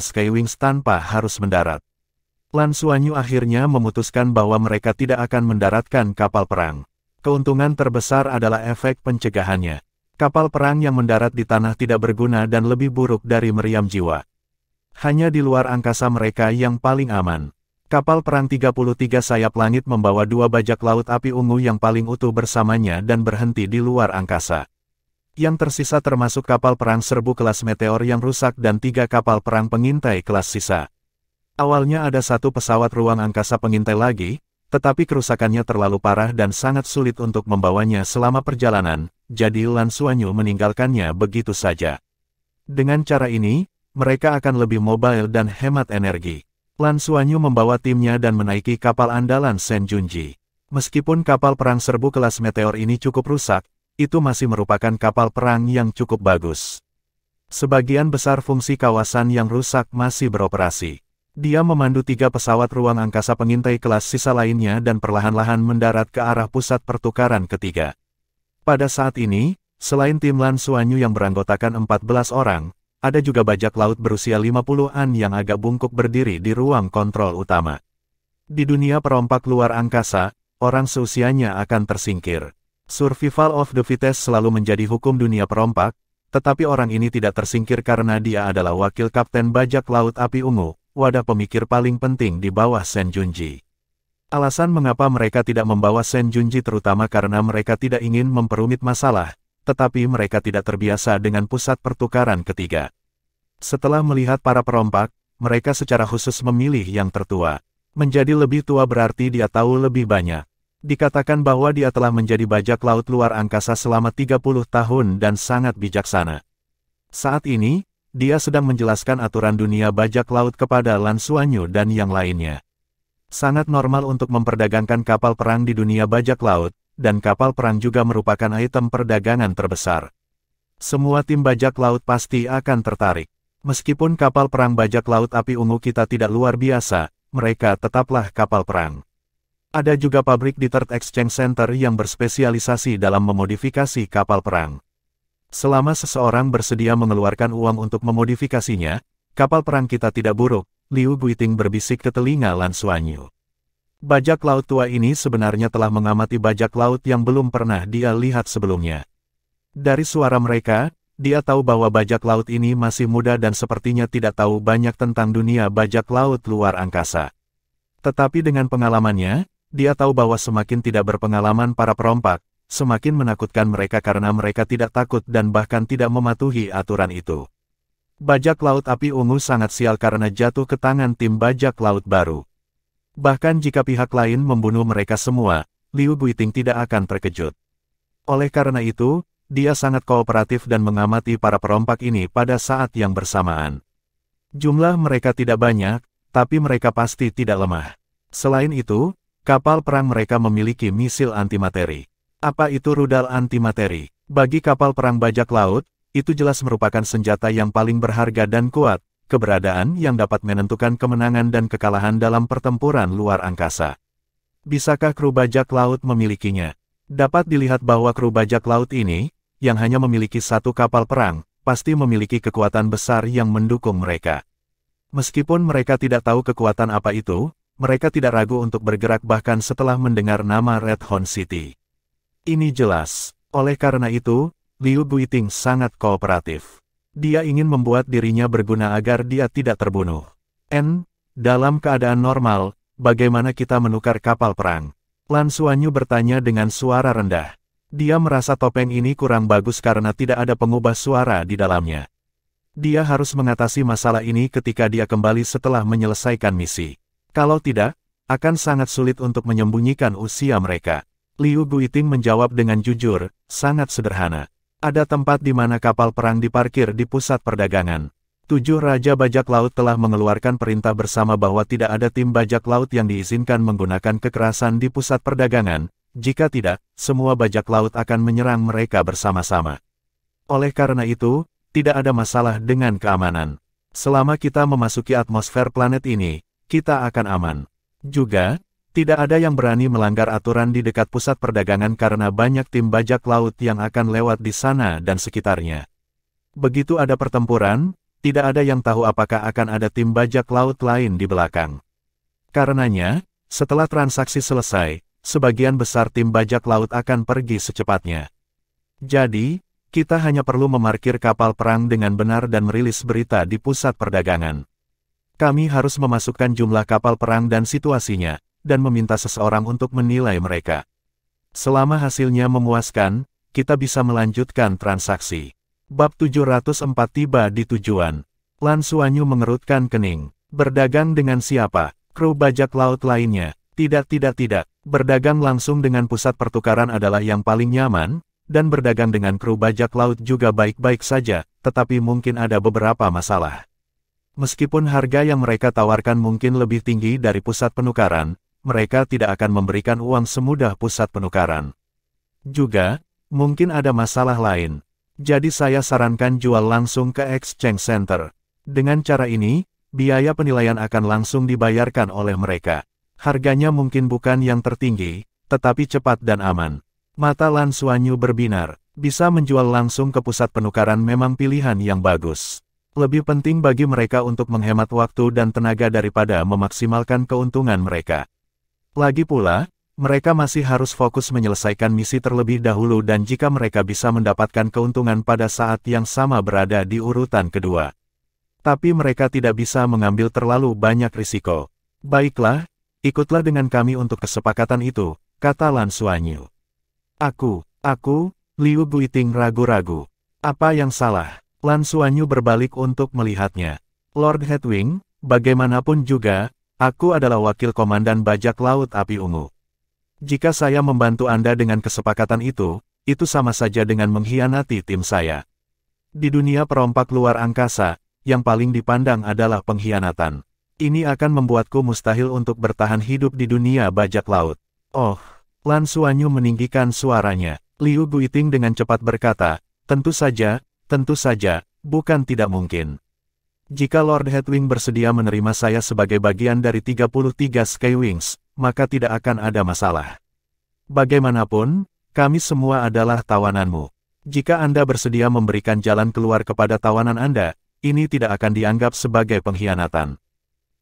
Skywings tanpa harus mendarat. Lan Xuanyu akhirnya memutuskan bahwa mereka tidak akan mendaratkan kapal perang. Keuntungan terbesar adalah efek pencegahannya. Kapal perang yang mendarat di tanah tidak berguna dan lebih buruk dari meriam jiwa. Hanya di luar angkasa mereka yang paling aman. Kapal perang 33 sayap langit membawa 2 bajak laut api ungu yang paling utuh bersamanya dan berhenti di luar angkasa. Yang tersisa termasuk kapal perang serbu kelas meteor yang rusak dan 3 kapal perang pengintai kelas sisa. Awalnya ada 1 pesawat ruang angkasa pengintai lagi, tetapi kerusakannya terlalu parah dan sangat sulit untuk membawanya selama perjalanan, jadi Lan Xuanyu meninggalkannya begitu saja. Dengan cara ini, mereka akan lebih mobile dan hemat energi. Lan Xuanyu membawa timnya dan menaiki kapal andalan Shen Junji. Meskipun kapal perang serbu kelas meteor ini cukup rusak, itu masih merupakan kapal perang yang cukup bagus. Sebagian besar fungsi kawasan yang rusak masih beroperasi. Dia memandu 3 pesawat ruang angkasa pengintai kelas sisa lainnya dan perlahan-lahan mendarat ke arah pusat pertukaran ketiga. Pada saat ini, selain tim Lan Xuanyu yang beranggotakan 14 orang, ada juga bajak laut berusia 50-an yang agak bungkuk berdiri di ruang kontrol utama. Di dunia perompak luar angkasa, orang seusianya akan tersingkir. Survival of the fittest selalu menjadi hukum dunia perompak, tetapi orang ini tidak tersingkir karena dia adalah wakil kapten bajak laut api ungu, wadah pemikir paling penting di bawah Shen Junji. Alasan mengapa mereka tidak membawa Shen Junji terutama karena mereka tidak ingin memperumit masalah, tetapi mereka tidak terbiasa dengan pusat pertukaran ketiga. Setelah melihat para perompak, mereka secara khusus memilih yang tertua. Menjadi lebih tua berarti dia tahu lebih banyak. Dikatakan bahwa dia telah menjadi bajak laut luar angkasa selama 30 tahun dan sangat bijaksana. Saat ini, dia sedang menjelaskan aturan dunia bajak laut kepada Lan Xuanyu dan yang lainnya. Sangat normal untuk memperdagangkan kapal perang di dunia bajak laut, dan kapal perang juga merupakan item perdagangan terbesar. Semua tim bajak laut pasti akan tertarik. Meskipun kapal perang bajak laut api ungu kita tidak luar biasa, mereka tetaplah kapal perang. Ada juga pabrik di Third Exchange Center yang berspesialisasi dalam memodifikasi kapal perang. Selama seseorang bersedia mengeluarkan uang untuk memodifikasinya, kapal perang kita tidak buruk, Liu Guiting berbisik ke telinga Lan Xuanyu. Bajak laut tua ini sebenarnya telah mengamati bajak laut yang belum pernah dia lihat sebelumnya. Dari suara mereka, dia tahu bahwa bajak laut ini masih muda dan sepertinya tidak tahu banyak tentang dunia bajak laut luar angkasa. Tetapi dengan pengalamannya, dia tahu bahwa semakin tidak berpengalaman para perompak, semakin menakutkan mereka karena mereka tidak takut dan bahkan tidak mematuhi aturan itu. Bajak laut api ungu sangat sial karena jatuh ke tangan tim bajak laut baru. Bahkan jika pihak lain membunuh mereka semua, Liu Guiting tidak akan terkejut. Oleh karena itu, dia sangat kooperatif dan mengamati para perompak ini pada saat yang bersamaan. Jumlah mereka tidak banyak, tapi mereka pasti tidak lemah. Selain itu, kapal perang mereka memiliki misil antimateri. Apa itu rudal antimateri? Bagi kapal perang bajak laut, itu jelas merupakan senjata yang paling berharga dan kuat, keberadaan yang dapat menentukan kemenangan dan kekalahan dalam pertempuran luar angkasa. Bisakah kru bajak laut memilikinya? Dapat dilihat bahwa kru bajak laut ini, yang hanya memiliki satu kapal perang, pasti memiliki kekuatan besar yang mendukung mereka. Meskipun mereka tidak tahu kekuatan apa itu, mereka tidak ragu untuk bergerak bahkan setelah mendengar nama Red Horn City. Ini jelas. Oleh karena itu, Liu Guiting sangat kooperatif. Dia ingin membuat dirinya berguna agar dia tidak terbunuh. Dalam keadaan normal, bagaimana kita menukar kapal perang? Lan Xuanyu bertanya dengan suara rendah. Dia merasa topeng ini kurang bagus karena tidak ada pengubah suara di dalamnya. Dia harus mengatasi masalah ini ketika dia kembali setelah menyelesaikan misi. Kalau tidak, akan sangat sulit untuk menyembunyikan usia mereka. Liu Guiting menjawab dengan jujur, sangat sederhana. Ada tempat di mana kapal perang diparkir di pusat perdagangan. 7 Raja Bajak Laut telah mengeluarkan perintah bersama bahwa tidak ada tim bajak laut yang diizinkan menggunakan kekerasan di pusat perdagangan. Jika tidak, semua bajak laut akan menyerang mereka bersama-sama. Oleh karena itu, tidak ada masalah dengan keamanan. Selama kita memasuki atmosfer planet ini, kita akan aman. Juga, tidak ada yang berani melanggar aturan di dekat pusat perdagangan karena banyak tim bajak laut yang akan lewat di sana dan sekitarnya. Begitu ada pertempuran, tidak ada yang tahu apakah akan ada tim bajak laut lain di belakang. Karenanya, setelah transaksi selesai, sebagian besar tim bajak laut akan pergi secepatnya. Jadi, kita hanya perlu memarkir kapal perang dengan benar dan merilis berita di pusat perdagangan. Kami harus memasukkan jumlah kapal perang dan situasinya, dan meminta seseorang untuk menilai mereka. Selama hasilnya memuaskan, kita bisa melanjutkan transaksi. Bab 704 tiba di tujuan. Lan Xuanyu mengerutkan kening. Berdagang dengan siapa? Kru bajak laut lainnya. Tidak. Berdagang langsung dengan pusat pertukaran adalah yang paling nyaman, dan berdagang dengan kru bajak laut juga baik-baik saja, tetapi mungkin ada beberapa masalah. Meskipun harga yang mereka tawarkan mungkin lebih tinggi dari pusat penukaran, mereka tidak akan memberikan uang semudah pusat penukaran. Juga, mungkin ada masalah lain. Jadi saya sarankan jual langsung ke Exchange Center. Dengan cara ini, biaya penilaian akan langsung dibayarkan oleh mereka. Harganya mungkin bukan yang tertinggi, tetapi cepat dan aman. Mata Lan Xuanyu berbinar. Bisa menjual langsung ke pusat penukaran memang pilihan yang bagus. Lebih penting bagi mereka untuk menghemat waktu dan tenaga daripada memaksimalkan keuntungan mereka. Lagi pula, mereka masih harus fokus menyelesaikan misi terlebih dahulu dan jika mereka bisa mendapatkan keuntungan pada saat yang sama berada di urutan kedua. Tapi mereka tidak bisa mengambil terlalu banyak risiko. Baiklah, ikutlah dengan kami untuk kesepakatan itu, kata Lan Xuanyu. Aku, Liu Guiting ragu-ragu. Apa yang salah? Lan Xuanyu berbalik untuk melihatnya. Lord Headwing, bagaimanapun juga, aku adalah wakil komandan bajak laut api ungu. Jika saya membantu Anda dengan kesepakatan itu sama saja dengan mengkhianati tim saya. Di dunia perompak luar angkasa, yang paling dipandang adalah pengkhianatan. Ini akan membuatku mustahil untuk bertahan hidup di dunia bajak laut. Oh, Lan Xuanyu meninggikan suaranya. Liu Guiting dengan cepat berkata, tentu saja, bukan tidak mungkin. Jika Lord Headwing bersedia menerima saya sebagai bagian dari 33 Skywings, maka tidak akan ada masalah. Bagaimanapun, kami semua adalah tawananmu. Jika Anda bersedia memberikan jalan keluar kepada tawanan Anda, ini tidak akan dianggap sebagai pengkhianatan.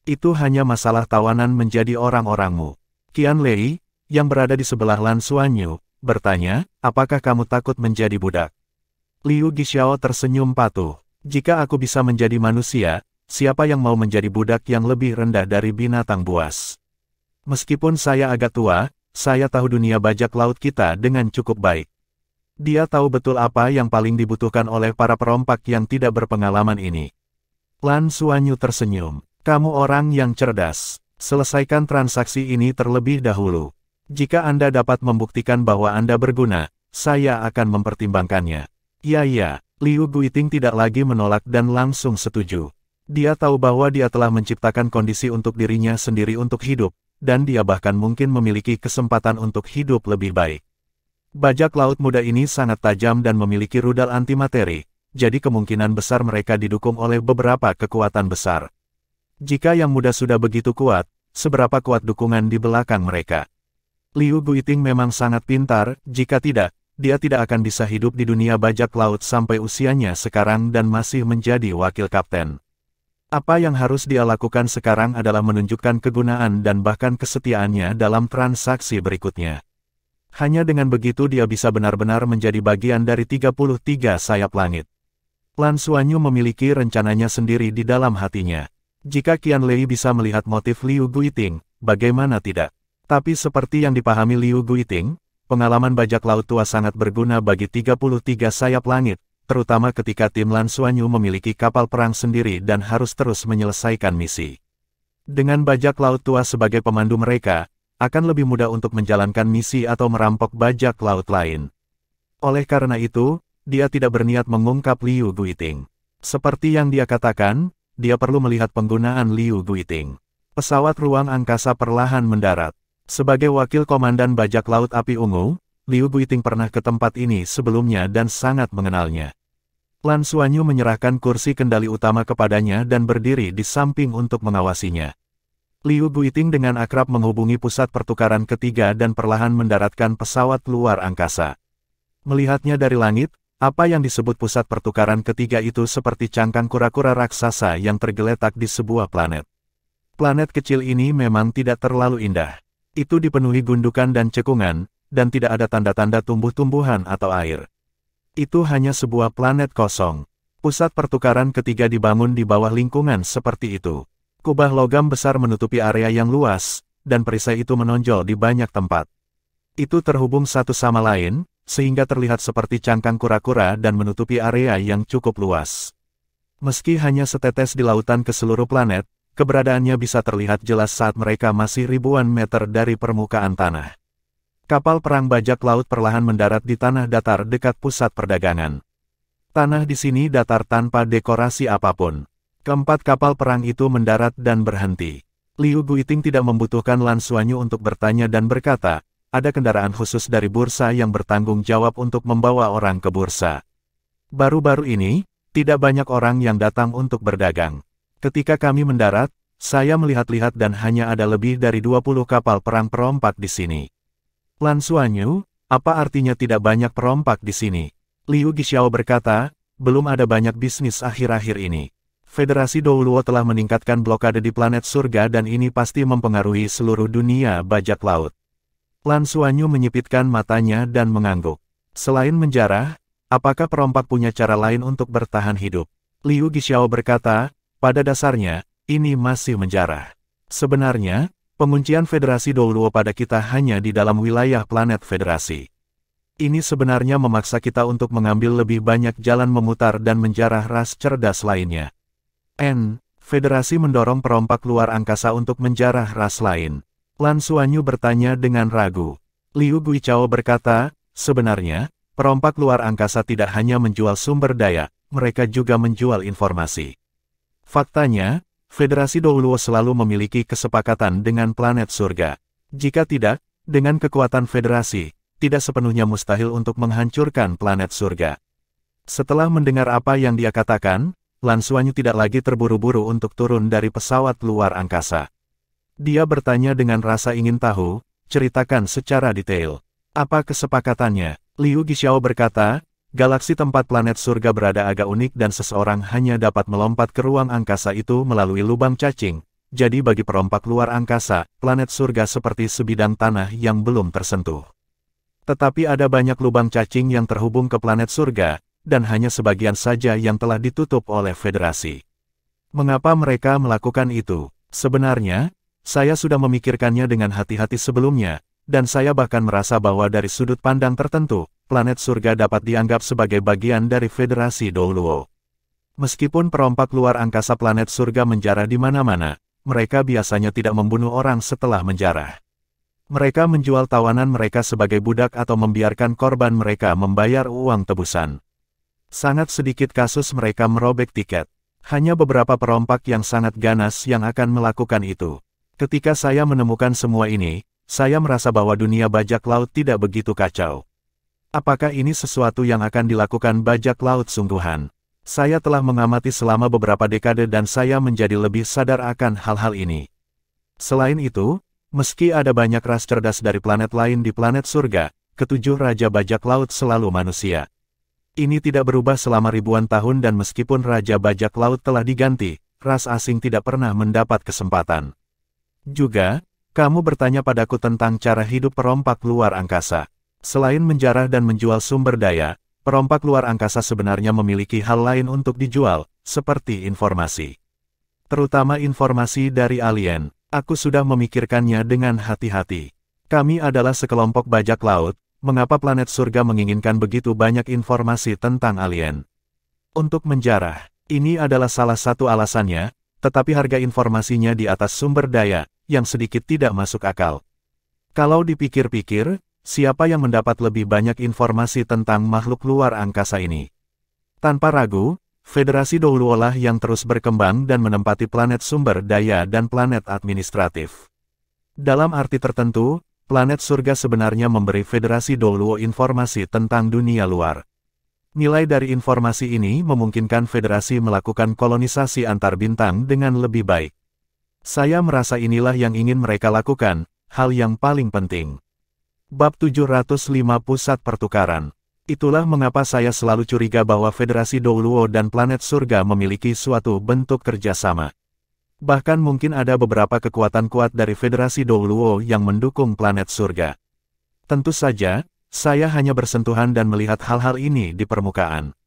Itu hanya masalah tawanan menjadi orang-orangmu. Qian Lei, yang berada di sebelah Lan Xuanyu, bertanya, apakah kamu takut menjadi budak? Liu Qixiao tersenyum patuh. Jika aku bisa menjadi manusia, siapa yang mau menjadi budak yang lebih rendah dari binatang buas? Meskipun saya agak tua, saya tahu dunia bajak laut kita dengan cukup baik. Dia tahu betul apa yang paling dibutuhkan oleh para perompak yang tidak berpengalaman ini. Lan Xuanyu tersenyum. Kamu orang yang cerdas. Selesaikan transaksi ini terlebih dahulu. Jika Anda dapat membuktikan bahwa Anda berguna, saya akan mempertimbangkannya. Ya. Liu Guiting tidak lagi menolak dan langsung setuju. Dia tahu bahwa dia telah menciptakan kondisi untuk dirinya sendiri untuk hidup, dan dia bahkan mungkin memiliki kesempatan untuk hidup lebih baik. Bajak laut muda ini sangat tajam dan memiliki rudal antimateri, jadi kemungkinan besar mereka didukung oleh beberapa kekuatan besar. Jika yang muda sudah begitu kuat, seberapa kuat dukungan di belakang mereka? Liu Guiting memang sangat pintar, jika tidak, dia tidak akan bisa hidup di dunia bajak laut sampai usianya sekarang dan masih menjadi wakil kapten. Apa yang harus dia lakukan sekarang adalah menunjukkan kegunaan dan bahkan kesetiaannya dalam transaksi berikutnya. Hanya dengan begitu dia bisa benar-benar menjadi bagian dari 33 sayap langit. Lan Xuanyu memiliki rencananya sendiri di dalam hatinya. Jika Qian Lei bisa melihat motif Liu Guiting, bagaimana tidak? Tapi seperti yang dipahami Liu Guiting, pengalaman bajak laut tua sangat berguna bagi 33 sayap langit, terutama ketika tim Lan Xuanyu memiliki kapal perang sendiri dan harus terus menyelesaikan misi. Dengan bajak laut tua sebagai pemandu mereka, akan lebih mudah untuk menjalankan misi atau merampok bajak laut lain. Oleh karena itu, dia tidak berniat mengungkap Liu Guiting. Seperti yang dia katakan, dia perlu melihat penggunaan Liu Guiting. Pesawat ruang angkasa perlahan mendarat. Sebagai wakil komandan bajak laut api ungu, Liu Guiting pernah ke tempat ini sebelumnya dan sangat mengenalnya. Lan Xuanyu menyerahkan kursi kendali utama kepadanya dan berdiri di samping untuk mengawasinya. Liu Guiting dengan akrab menghubungi pusat pertukaran ketiga dan perlahan mendaratkan pesawat luar angkasa. Melihatnya dari langit, apa yang disebut pusat pertukaran ketiga itu seperti cangkang kura-kura raksasa yang tergeletak di sebuah planet. Planet kecil ini memang tidak terlalu indah. Itu dipenuhi gundukan dan cekungan, dan tidak ada tanda-tanda tumbuh-tumbuhan atau air. Itu hanya sebuah planet kosong. Pusat pertukaran ketiga dibangun di bawah lingkungan seperti itu. Kubah logam besar menutupi area yang luas, dan perisai itu menonjol di banyak tempat. Itu terhubung satu sama lain, sehingga terlihat seperti cangkang kura-kura dan menutupi area yang cukup luas. Meski hanya setetes di lautan ke seluruh planet, keberadaannya bisa terlihat jelas saat mereka masih ribuan meter dari permukaan tanah. Kapal perang bajak laut perlahan mendarat di tanah datar dekat pusat perdagangan. Tanah di sini datar tanpa dekorasi apapun. Keempat kapal perang itu mendarat dan berhenti. Liu Guiting tidak membutuhkan Lan Xuanyu untuk bertanya dan berkata, ada kendaraan khusus dari bursa yang bertanggung jawab untuk membawa orang ke bursa. Baru-baru ini, tidak banyak orang yang datang untuk berdagang. Ketika kami mendarat, saya melihat-lihat dan hanya ada lebih dari 20 kapal perang perompak di sini. Lan Xuanyu, apa artinya tidak banyak perompak di sini? Liu Guixiao berkata, belum ada banyak bisnis akhir-akhir ini. Federasi Douluo telah meningkatkan blokade di planet surga dan ini pasti mempengaruhi seluruh dunia bajak laut. Lan Xuanyu menyipitkan matanya dan mengangguk. Selain menjarah, apakah perompak punya cara lain untuk bertahan hidup? Liu Guixiao berkata, pada dasarnya, ini masih menjarah. Sebenarnya, penguncian Federasi Douluo pada kita hanya di dalam wilayah planet Federasi. Ini sebenarnya memaksa kita untuk mengambil lebih banyak jalan memutar dan menjarah ras cerdas lainnya. Federasi mendorong perompak luar angkasa untuk menjarah ras lain. Lan Xuanyu bertanya dengan ragu. Liu Guixiao berkata, sebenarnya, perompak luar angkasa tidak hanya menjual sumber daya, mereka juga menjual informasi. Faktanya, Federasi Douluo selalu memiliki kesepakatan dengan planet surga. Jika tidak, dengan kekuatan Federasi, tidak sepenuhnya mustahil untuk menghancurkan planet surga. Setelah mendengar apa yang dia katakan, Lan Xuanyu tidak lagi terburu-buru untuk turun dari pesawat luar angkasa. Dia bertanya dengan rasa ingin tahu, ceritakan secara detail. Apa kesepakatannya? Liu Guixiao berkata, galaksi tempat planet surga berada agak unik dan seseorang hanya dapat melompat ke ruang angkasa itu melalui lubang cacing. Jadi bagi perompak luar angkasa, planet surga seperti sebidang tanah yang belum tersentuh. Tetapi ada banyak lubang cacing yang terhubung ke planet surga, dan hanya sebagian saja yang telah ditutup oleh Federasi. Mengapa mereka melakukan itu? Sebenarnya, saya sudah memikirkannya dengan hati-hati sebelumnya, dan saya bahkan merasa bahwa dari sudut pandang tertentu, planet surga dapat dianggap sebagai bagian dari Federasi Douluo. Meskipun perompak luar angkasa planet surga menjarah di mana-mana, mereka biasanya tidak membunuh orang setelah menjarah. Mereka menjual tawanan mereka sebagai budak atau membiarkan korban mereka membayar uang tebusan. Sangat sedikit kasus mereka merobek tiket. Hanya beberapa perompak yang sangat ganas yang akan melakukan itu. Ketika saya menemukan semua ini, saya merasa bahwa dunia bajak laut tidak begitu kacau. Apakah ini sesuatu yang akan dilakukan bajak laut sungguhan? Saya telah mengamati selama beberapa dekade dan saya menjadi lebih sadar akan hal-hal ini. Selain itu, meski ada banyak ras cerdas dari planet lain di planet surga, ketujuh raja bajak laut selalu manusia. Ini tidak berubah selama ribuan tahun dan meskipun raja bajak laut telah diganti, ras asing tidak pernah mendapat kesempatan. Juga, kamu bertanya padaku tentang cara hidup perompak luar angkasa. Selain menjarah dan menjual sumber daya, perompak luar angkasa sebenarnya memiliki hal lain untuk dijual, seperti informasi. Terutama informasi dari alien. Aku sudah memikirkannya dengan hati-hati. Kami adalah sekelompok bajak laut, mengapa planet surga menginginkan begitu banyak informasi tentang alien? Untuk menjarah, ini adalah salah satu alasannya, tetapi harga informasinya di atas sumber daya, yang sedikit tidak masuk akal. Kalau dipikir-pikir, siapa yang mendapat lebih banyak informasi tentang makhluk luar angkasa ini? Tanpa ragu, Federasi Douluo lah yang terus berkembang dan menempati planet sumber daya dan planet administratif. Dalam arti tertentu, planet surga sebenarnya memberi Federasi Douluo informasi tentang dunia luar. Nilai dari informasi ini memungkinkan Federasi melakukan kolonisasi antar bintang dengan lebih baik. Saya merasa inilah yang ingin mereka lakukan, hal yang paling penting. Bab 705 Pusat Pertukaran. Itulah mengapa saya selalu curiga bahwa Federasi Douluo dan planet surga memiliki suatu bentuk kerjasama. Bahkan mungkin ada beberapa kekuatan kuat dari Federasi Douluo yang mendukung planet surga. Tentu saja, saya hanya bersentuhan dan melihat hal-hal ini di permukaan.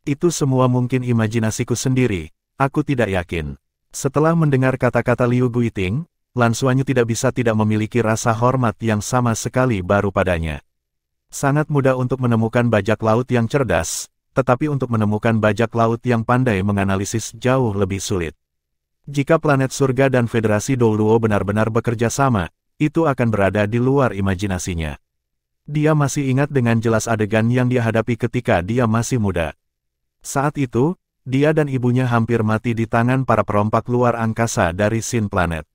Itu semua mungkin imajinasiku sendiri, aku tidak yakin. Setelah mendengar kata-kata Liu Guiting, Lan Xuanyu tidak bisa tidak memiliki rasa hormat yang sama sekali baru padanya. Sangat mudah untuk menemukan bajak laut yang cerdas, tetapi untuk menemukan bajak laut yang pandai menganalisis jauh lebih sulit. Jika planet surga dan Federasi Douluo benar-benar bekerja sama, itu akan berada di luar imajinasinya. Dia masih ingat dengan jelas adegan yang dia hadapi ketika dia masih muda. Saat itu, dia dan ibunya hampir mati di tangan para perompak luar angkasa dari Sin Planet.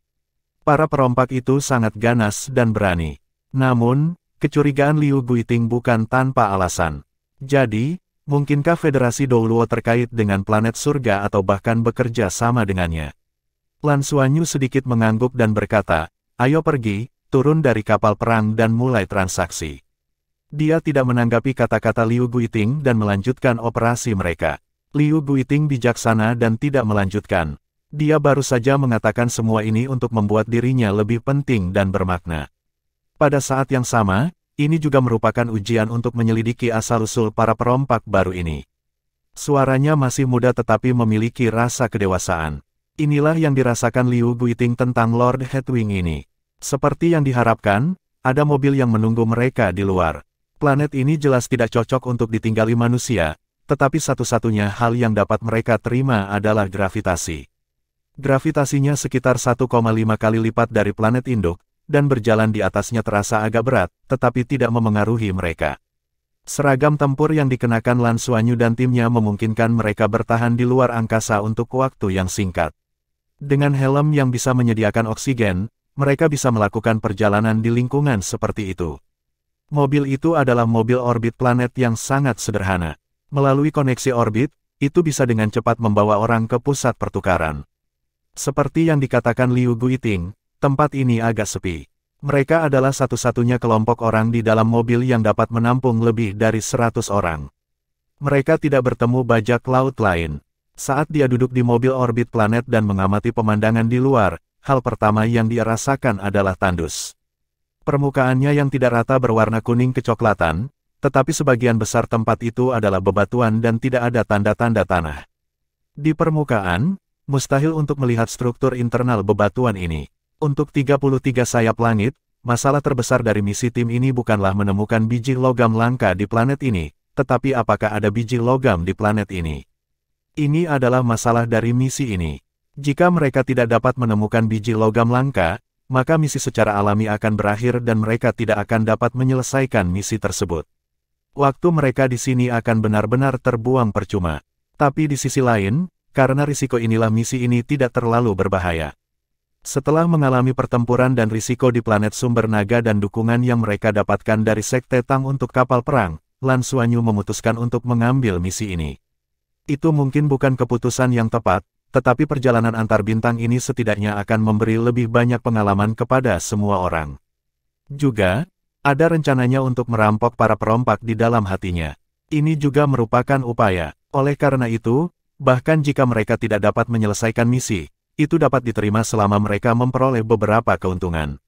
Para perompak itu sangat ganas dan berani. Namun, kecurigaan Liu Guiting bukan tanpa alasan. Jadi, mungkinkah Federasi Douluo terkait dengan planet surga atau bahkan bekerja sama dengannya? Lan Xuanyu sedikit mengangguk dan berkata, "Ayo pergi, turun dari kapal perang dan mulai transaksi." Dia tidak menanggapi kata-kata Liu Guiting dan melanjutkan operasi mereka. Liu Guiting bijaksana dan tidak melanjutkan. Dia baru saja mengatakan semua ini untuk membuat dirinya lebih penting dan bermakna. Pada saat yang sama, ini juga merupakan ujian untuk menyelidiki asal-usul para perompak baru ini. Suaranya masih muda tetapi memiliki rasa kedewasaan. Inilah yang dirasakan Liu Guiting tentang Lord Headwing ini. Seperti yang diharapkan, ada mobil yang menunggu mereka di luar. Planet ini jelas tidak cocok untuk ditinggali manusia, tetapi satu-satunya hal yang dapat mereka terima adalah gravitasi. Gravitasinya sekitar 1,5 kali lipat dari planet induk, dan berjalan di atasnya terasa agak berat, tetapi tidak memengaruhi mereka. Seragam tempur yang dikenakan Lan Xuanyu dan timnya memungkinkan mereka bertahan di luar angkasa untuk waktu yang singkat. Dengan helm yang bisa menyediakan oksigen, mereka bisa melakukan perjalanan di lingkungan seperti itu. Mobil itu adalah mobil orbit planet yang sangat sederhana. Melalui koneksi orbit, itu bisa dengan cepat membawa orang ke pusat pertukaran. Seperti yang dikatakan Liu Guiting, tempat ini agak sepi. Mereka adalah satu-satunya kelompok orang di dalam mobil yang dapat menampung lebih dari 100 orang. Mereka tidak bertemu bajak laut lain. Saat dia duduk di mobil orbit planet dan mengamati pemandangan di luar, hal pertama yang dia rasakan adalah tandus. Permukaannya yang tidak rata berwarna kuning kecoklatan, tetapi sebagian besar tempat itu adalah bebatuan dan tidak ada tanda-tanda tanah. Di permukaan, mustahil untuk melihat struktur internal bebatuan ini. Untuk 33 sayap langit, masalah terbesar dari misi tim ini bukanlah menemukan biji logam langka di planet ini, tetapi apakah ada biji logam di planet ini. Ini adalah masalah dari misi ini. Jika mereka tidak dapat menemukan biji logam langka, maka misi secara alami akan berakhir dan mereka tidak akan dapat menyelesaikan misi tersebut. Waktu mereka di sini akan benar-benar terbuang percuma. Tapi di sisi lain, karena risiko inilah misi ini tidak terlalu berbahaya. Setelah mengalami pertempuran dan risiko di planet sumber naga dan dukungan yang mereka dapatkan dari Sekte Tang untuk kapal perang, Lan Xuanyu memutuskan untuk mengambil misi ini. Itu mungkin bukan keputusan yang tepat, tetapi perjalanan antar bintang ini setidaknya akan memberi lebih banyak pengalaman kepada semua orang. Juga, ada rencananya untuk merampok para perompak di dalam hatinya. Ini juga merupakan upaya. Oleh karena itu, bahkan jika mereka tidak dapat menyelesaikan misi, itu dapat diterima selama mereka memperoleh beberapa keuntungan.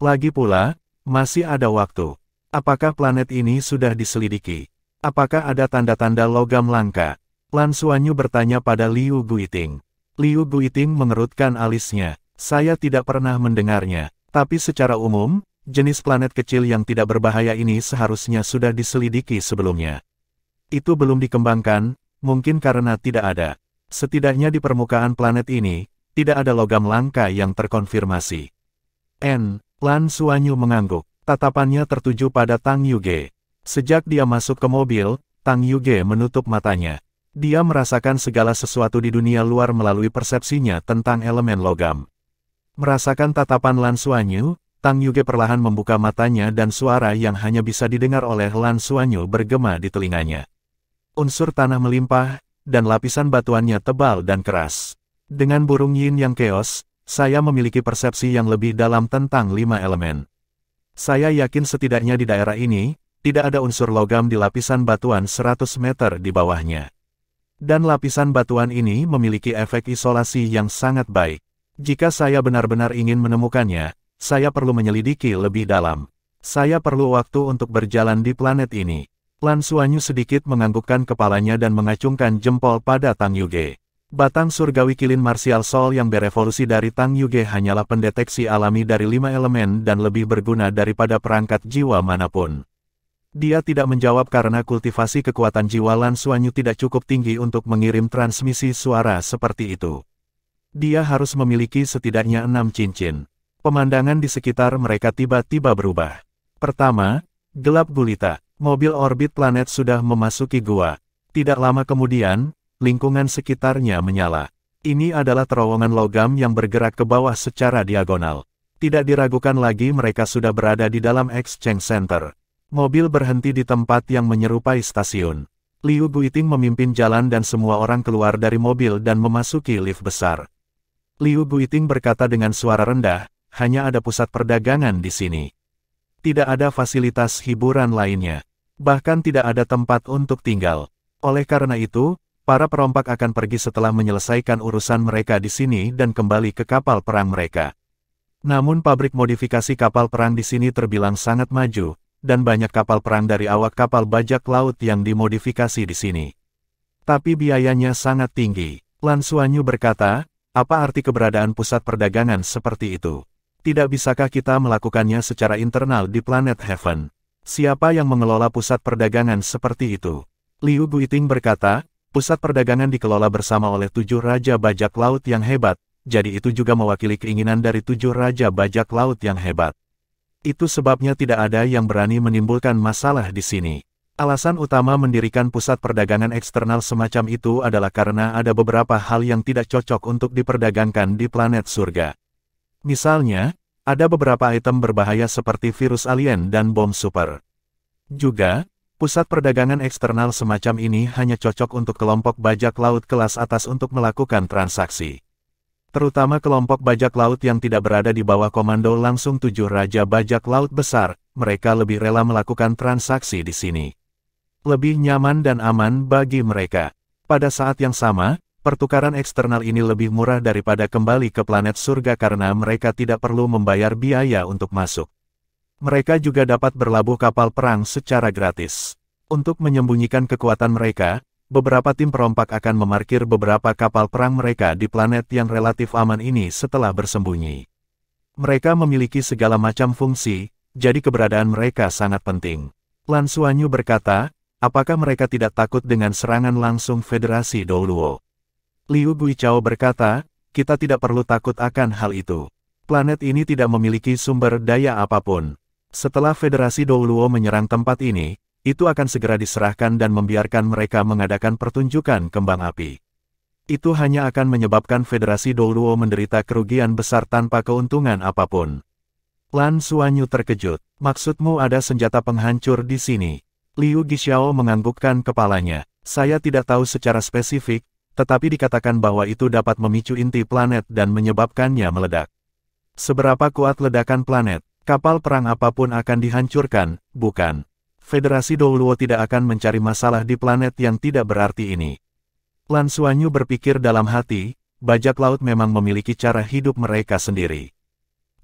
Lagi pula, masih ada waktu. Apakah planet ini sudah diselidiki? Apakah ada tanda-tanda logam langka? Lan Xuanyu bertanya pada Liu Guiting. Liu Guiting mengerutkan alisnya. Saya tidak pernah mendengarnya. Tapi secara umum, jenis planet kecil yang tidak berbahaya ini seharusnya sudah diselidiki sebelumnya. Itu belum dikembangkan, mungkin karena tidak ada. Setidaknya di permukaan planet ini, tidak ada logam langka yang terkonfirmasi. Lan Xuanyu mengangguk. Tatapannya tertuju pada Tang Yuge. Sejak dia masuk ke mobil, Tang Yuge menutup matanya. Dia merasakan segala sesuatu di dunia luar melalui persepsinya tentang elemen logam. Merasakan tatapan Lan Xuanyu, Tang Yuge perlahan membuka matanya dan suara yang hanya bisa didengar oleh Lan Xuanyu bergema di telinganya. Unsur tanah melimpah, dan lapisan batuannya tebal dan keras. Dengan burung yin yang keos, saya memiliki persepsi yang lebih dalam tentang 5 elemen. Saya yakin setidaknya di daerah ini, tidak ada unsur logam di lapisan batuan 100 meter di bawahnya. Dan lapisan batuan ini memiliki efek isolasi yang sangat baik. Jika saya benar-benar ingin menemukannya, saya perlu menyelidiki lebih dalam. Saya perlu waktu untuk berjalan di planet ini. Lan Xuanyu sedikit menganggukkan kepalanya dan mengacungkan jempol pada Tang Yuge. Batang surgawi kilin martial soul yang berevolusi dari Tang Yuge hanyalah pendeteksi alami dari 5 elemen dan lebih berguna daripada perangkat jiwa manapun. Dia tidak menjawab karena kultivasi kekuatan jiwa Lan Xuanyu tidak cukup tinggi untuk mengirim transmisi suara seperti itu. Dia harus memiliki setidaknya 6 cincin. Pemandangan di sekitar mereka tiba-tiba berubah. Pertama, gelap gulita. Mobil orbit planet sudah memasuki gua. Tidak lama kemudian, lingkungan sekitarnya menyala. Ini adalah terowongan logam yang bergerak ke bawah secara diagonal. Tidak diragukan lagi mereka sudah berada di dalam Exchange Center. Mobil berhenti di tempat yang menyerupai stasiun. Liu Guiting memimpin jalan dan semua orang keluar dari mobil dan memasuki lift besar. Liu Guiting berkata dengan suara rendah, hanya ada pusat perdagangan di sini. Tidak ada fasilitas hiburan lainnya. Bahkan tidak ada tempat untuk tinggal. Oleh karena itu, para perompak akan pergi setelah menyelesaikan urusan mereka di sini dan kembali ke kapal perang mereka. Namun pabrik modifikasi kapal perang di sini terbilang sangat maju, dan banyak kapal perang dari awak kapal bajak laut yang dimodifikasi di sini. Tapi biayanya sangat tinggi. Lan Xuanyu berkata, apa arti keberadaan pusat perdagangan seperti itu? Tidak bisakah kita melakukannya secara internal di planet Heaven? Siapa yang mengelola pusat perdagangan seperti itu? Liu Guiting berkata, pusat perdagangan dikelola bersama oleh 7 raja bajak laut yang hebat, jadi itu juga mewakili keinginan dari 7 raja bajak laut yang hebat. Itu sebabnya tidak ada yang berani menimbulkan masalah di sini. Alasan utama mendirikan pusat perdagangan eksternal semacam itu adalah karena ada beberapa hal yang tidak cocok untuk diperdagangkan di planet surga. Misalnya, ada beberapa item berbahaya seperti virus alien dan bom super. Juga, pusat perdagangan eksternal semacam ini hanya cocok untuk kelompok bajak laut kelas atas untuk melakukan transaksi. Terutama kelompok bajak laut yang tidak berada di bawah komando langsung 7 raja bajak laut besar, mereka lebih rela melakukan transaksi di sini. Lebih nyaman dan aman bagi mereka. Pada saat yang sama, pertukaran eksternal ini lebih murah daripada kembali ke planet surga karena mereka tidak perlu membayar biaya untuk masuk. Mereka juga dapat berlabuh kapal perang secara gratis. Untuk menyembunyikan kekuatan mereka, beberapa tim perompak akan memarkir beberapa kapal perang mereka di planet yang relatif aman ini setelah bersembunyi. Mereka memiliki segala macam fungsi, jadi keberadaan mereka sangat penting. Lan Xuanyu berkata, apakah mereka tidak takut dengan serangan langsung Federasi Douluo? Liu Guichao berkata, kita tidak perlu takut akan hal itu. Planet ini tidak memiliki sumber daya apapun. Setelah Federasi Douluo menyerang tempat ini, itu akan segera diserahkan dan membiarkan mereka mengadakan pertunjukan kembang api. Itu hanya akan menyebabkan Federasi Douluo menderita kerugian besar tanpa keuntungan apapun. Lan Xuanyu terkejut. Maksudmu ada senjata penghancur di sini? Liu Xiao menganggukkan kepalanya. Saya tidak tahu secara spesifik, tetapi dikatakan bahwa itu dapat memicu inti planet dan menyebabkannya meledak. Seberapa kuat ledakan planet, kapal perang apapun akan dihancurkan, bukan? Federasi Douluo tidak akan mencari masalah di planet yang tidak berarti ini. Lan Xuanyu berpikir dalam hati, bajak laut memang memiliki cara hidup mereka sendiri.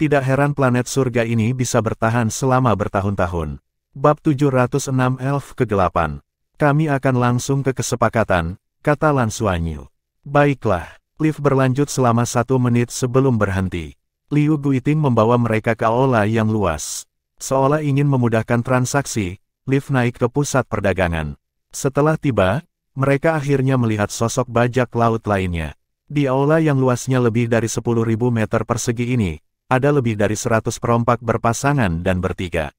Tidak heran planet surga ini bisa bertahan selama bertahun-tahun. Bab 706 Elf Kegelapan. Kami akan langsung ke kesepakatan, kata Lan Xuanyu. Baiklah, lift berlanjut selama 1 menit sebelum berhenti. Liu Guiting membawa mereka ke aula yang luas. Seolah ingin memudahkan transaksi, lift naik ke pusat perdagangan. Setelah tiba, mereka akhirnya melihat sosok bajak laut lainnya. Di aula yang luasnya lebih dari 10.000 meter persegi ini, ada lebih dari 100 perompak berpasangan dan bertiga.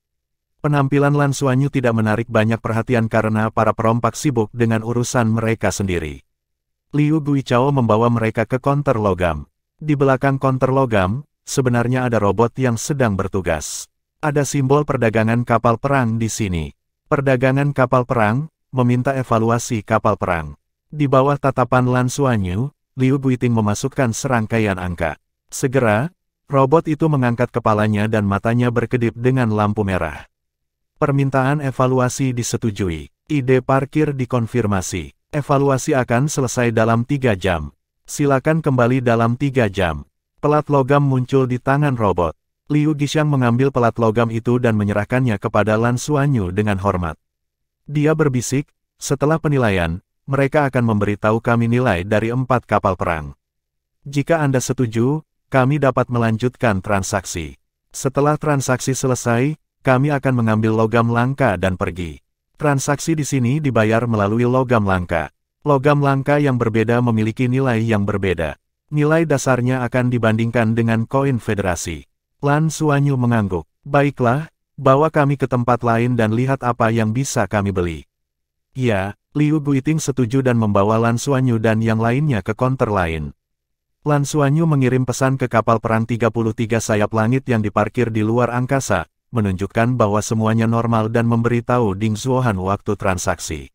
Penampilan Lan Xuanyu tidak menarik banyak perhatian karena para perompak sibuk dengan urusan mereka sendiri. Liu Guichao membawa mereka ke konter logam. Di belakang konter logam, sebenarnya ada robot yang sedang bertugas. Ada simbol perdagangan kapal perang di sini. Perdagangan kapal perang, meminta evaluasi kapal perang. Di bawah tatapan Lan Xuanyu, Liu Guiting memasukkan serangkaian angka. Segera, robot itu mengangkat kepalanya dan matanya berkedip dengan lampu merah. Permintaan evaluasi disetujui. Ide parkir dikonfirmasi. Evaluasi akan selesai dalam 3 jam. Silakan kembali dalam 3 jam. Pelat logam muncul di tangan robot. Liu Xiang mengambil pelat logam itu dan menyerahkannya kepada Lan Xuanyu dengan hormat. Dia berbisik, setelah penilaian, mereka akan memberitahu kami nilai dari 4 kapal perang. Jika Anda setuju, kami dapat melanjutkan transaksi. Setelah transaksi selesai, kami akan mengambil logam langka dan pergi. Transaksi di sini dibayar melalui logam langka. Logam langka yang berbeda memiliki nilai yang berbeda. Nilai dasarnya akan dibandingkan dengan koin federasi. Lan Xuanyu mengangguk. Baiklah, bawa kami ke tempat lain dan lihat apa yang bisa kami beli. Ya, Liu Guiting setuju dan membawa Lan Xuanyu dan yang lainnya ke konter lain. Lan Xuanyu mengirim pesan ke kapal perang 33 sayap langit yang diparkir di luar angkasa, menunjukkan bahwa semuanya normal dan memberitahu Ding Zuohan waktu transaksi.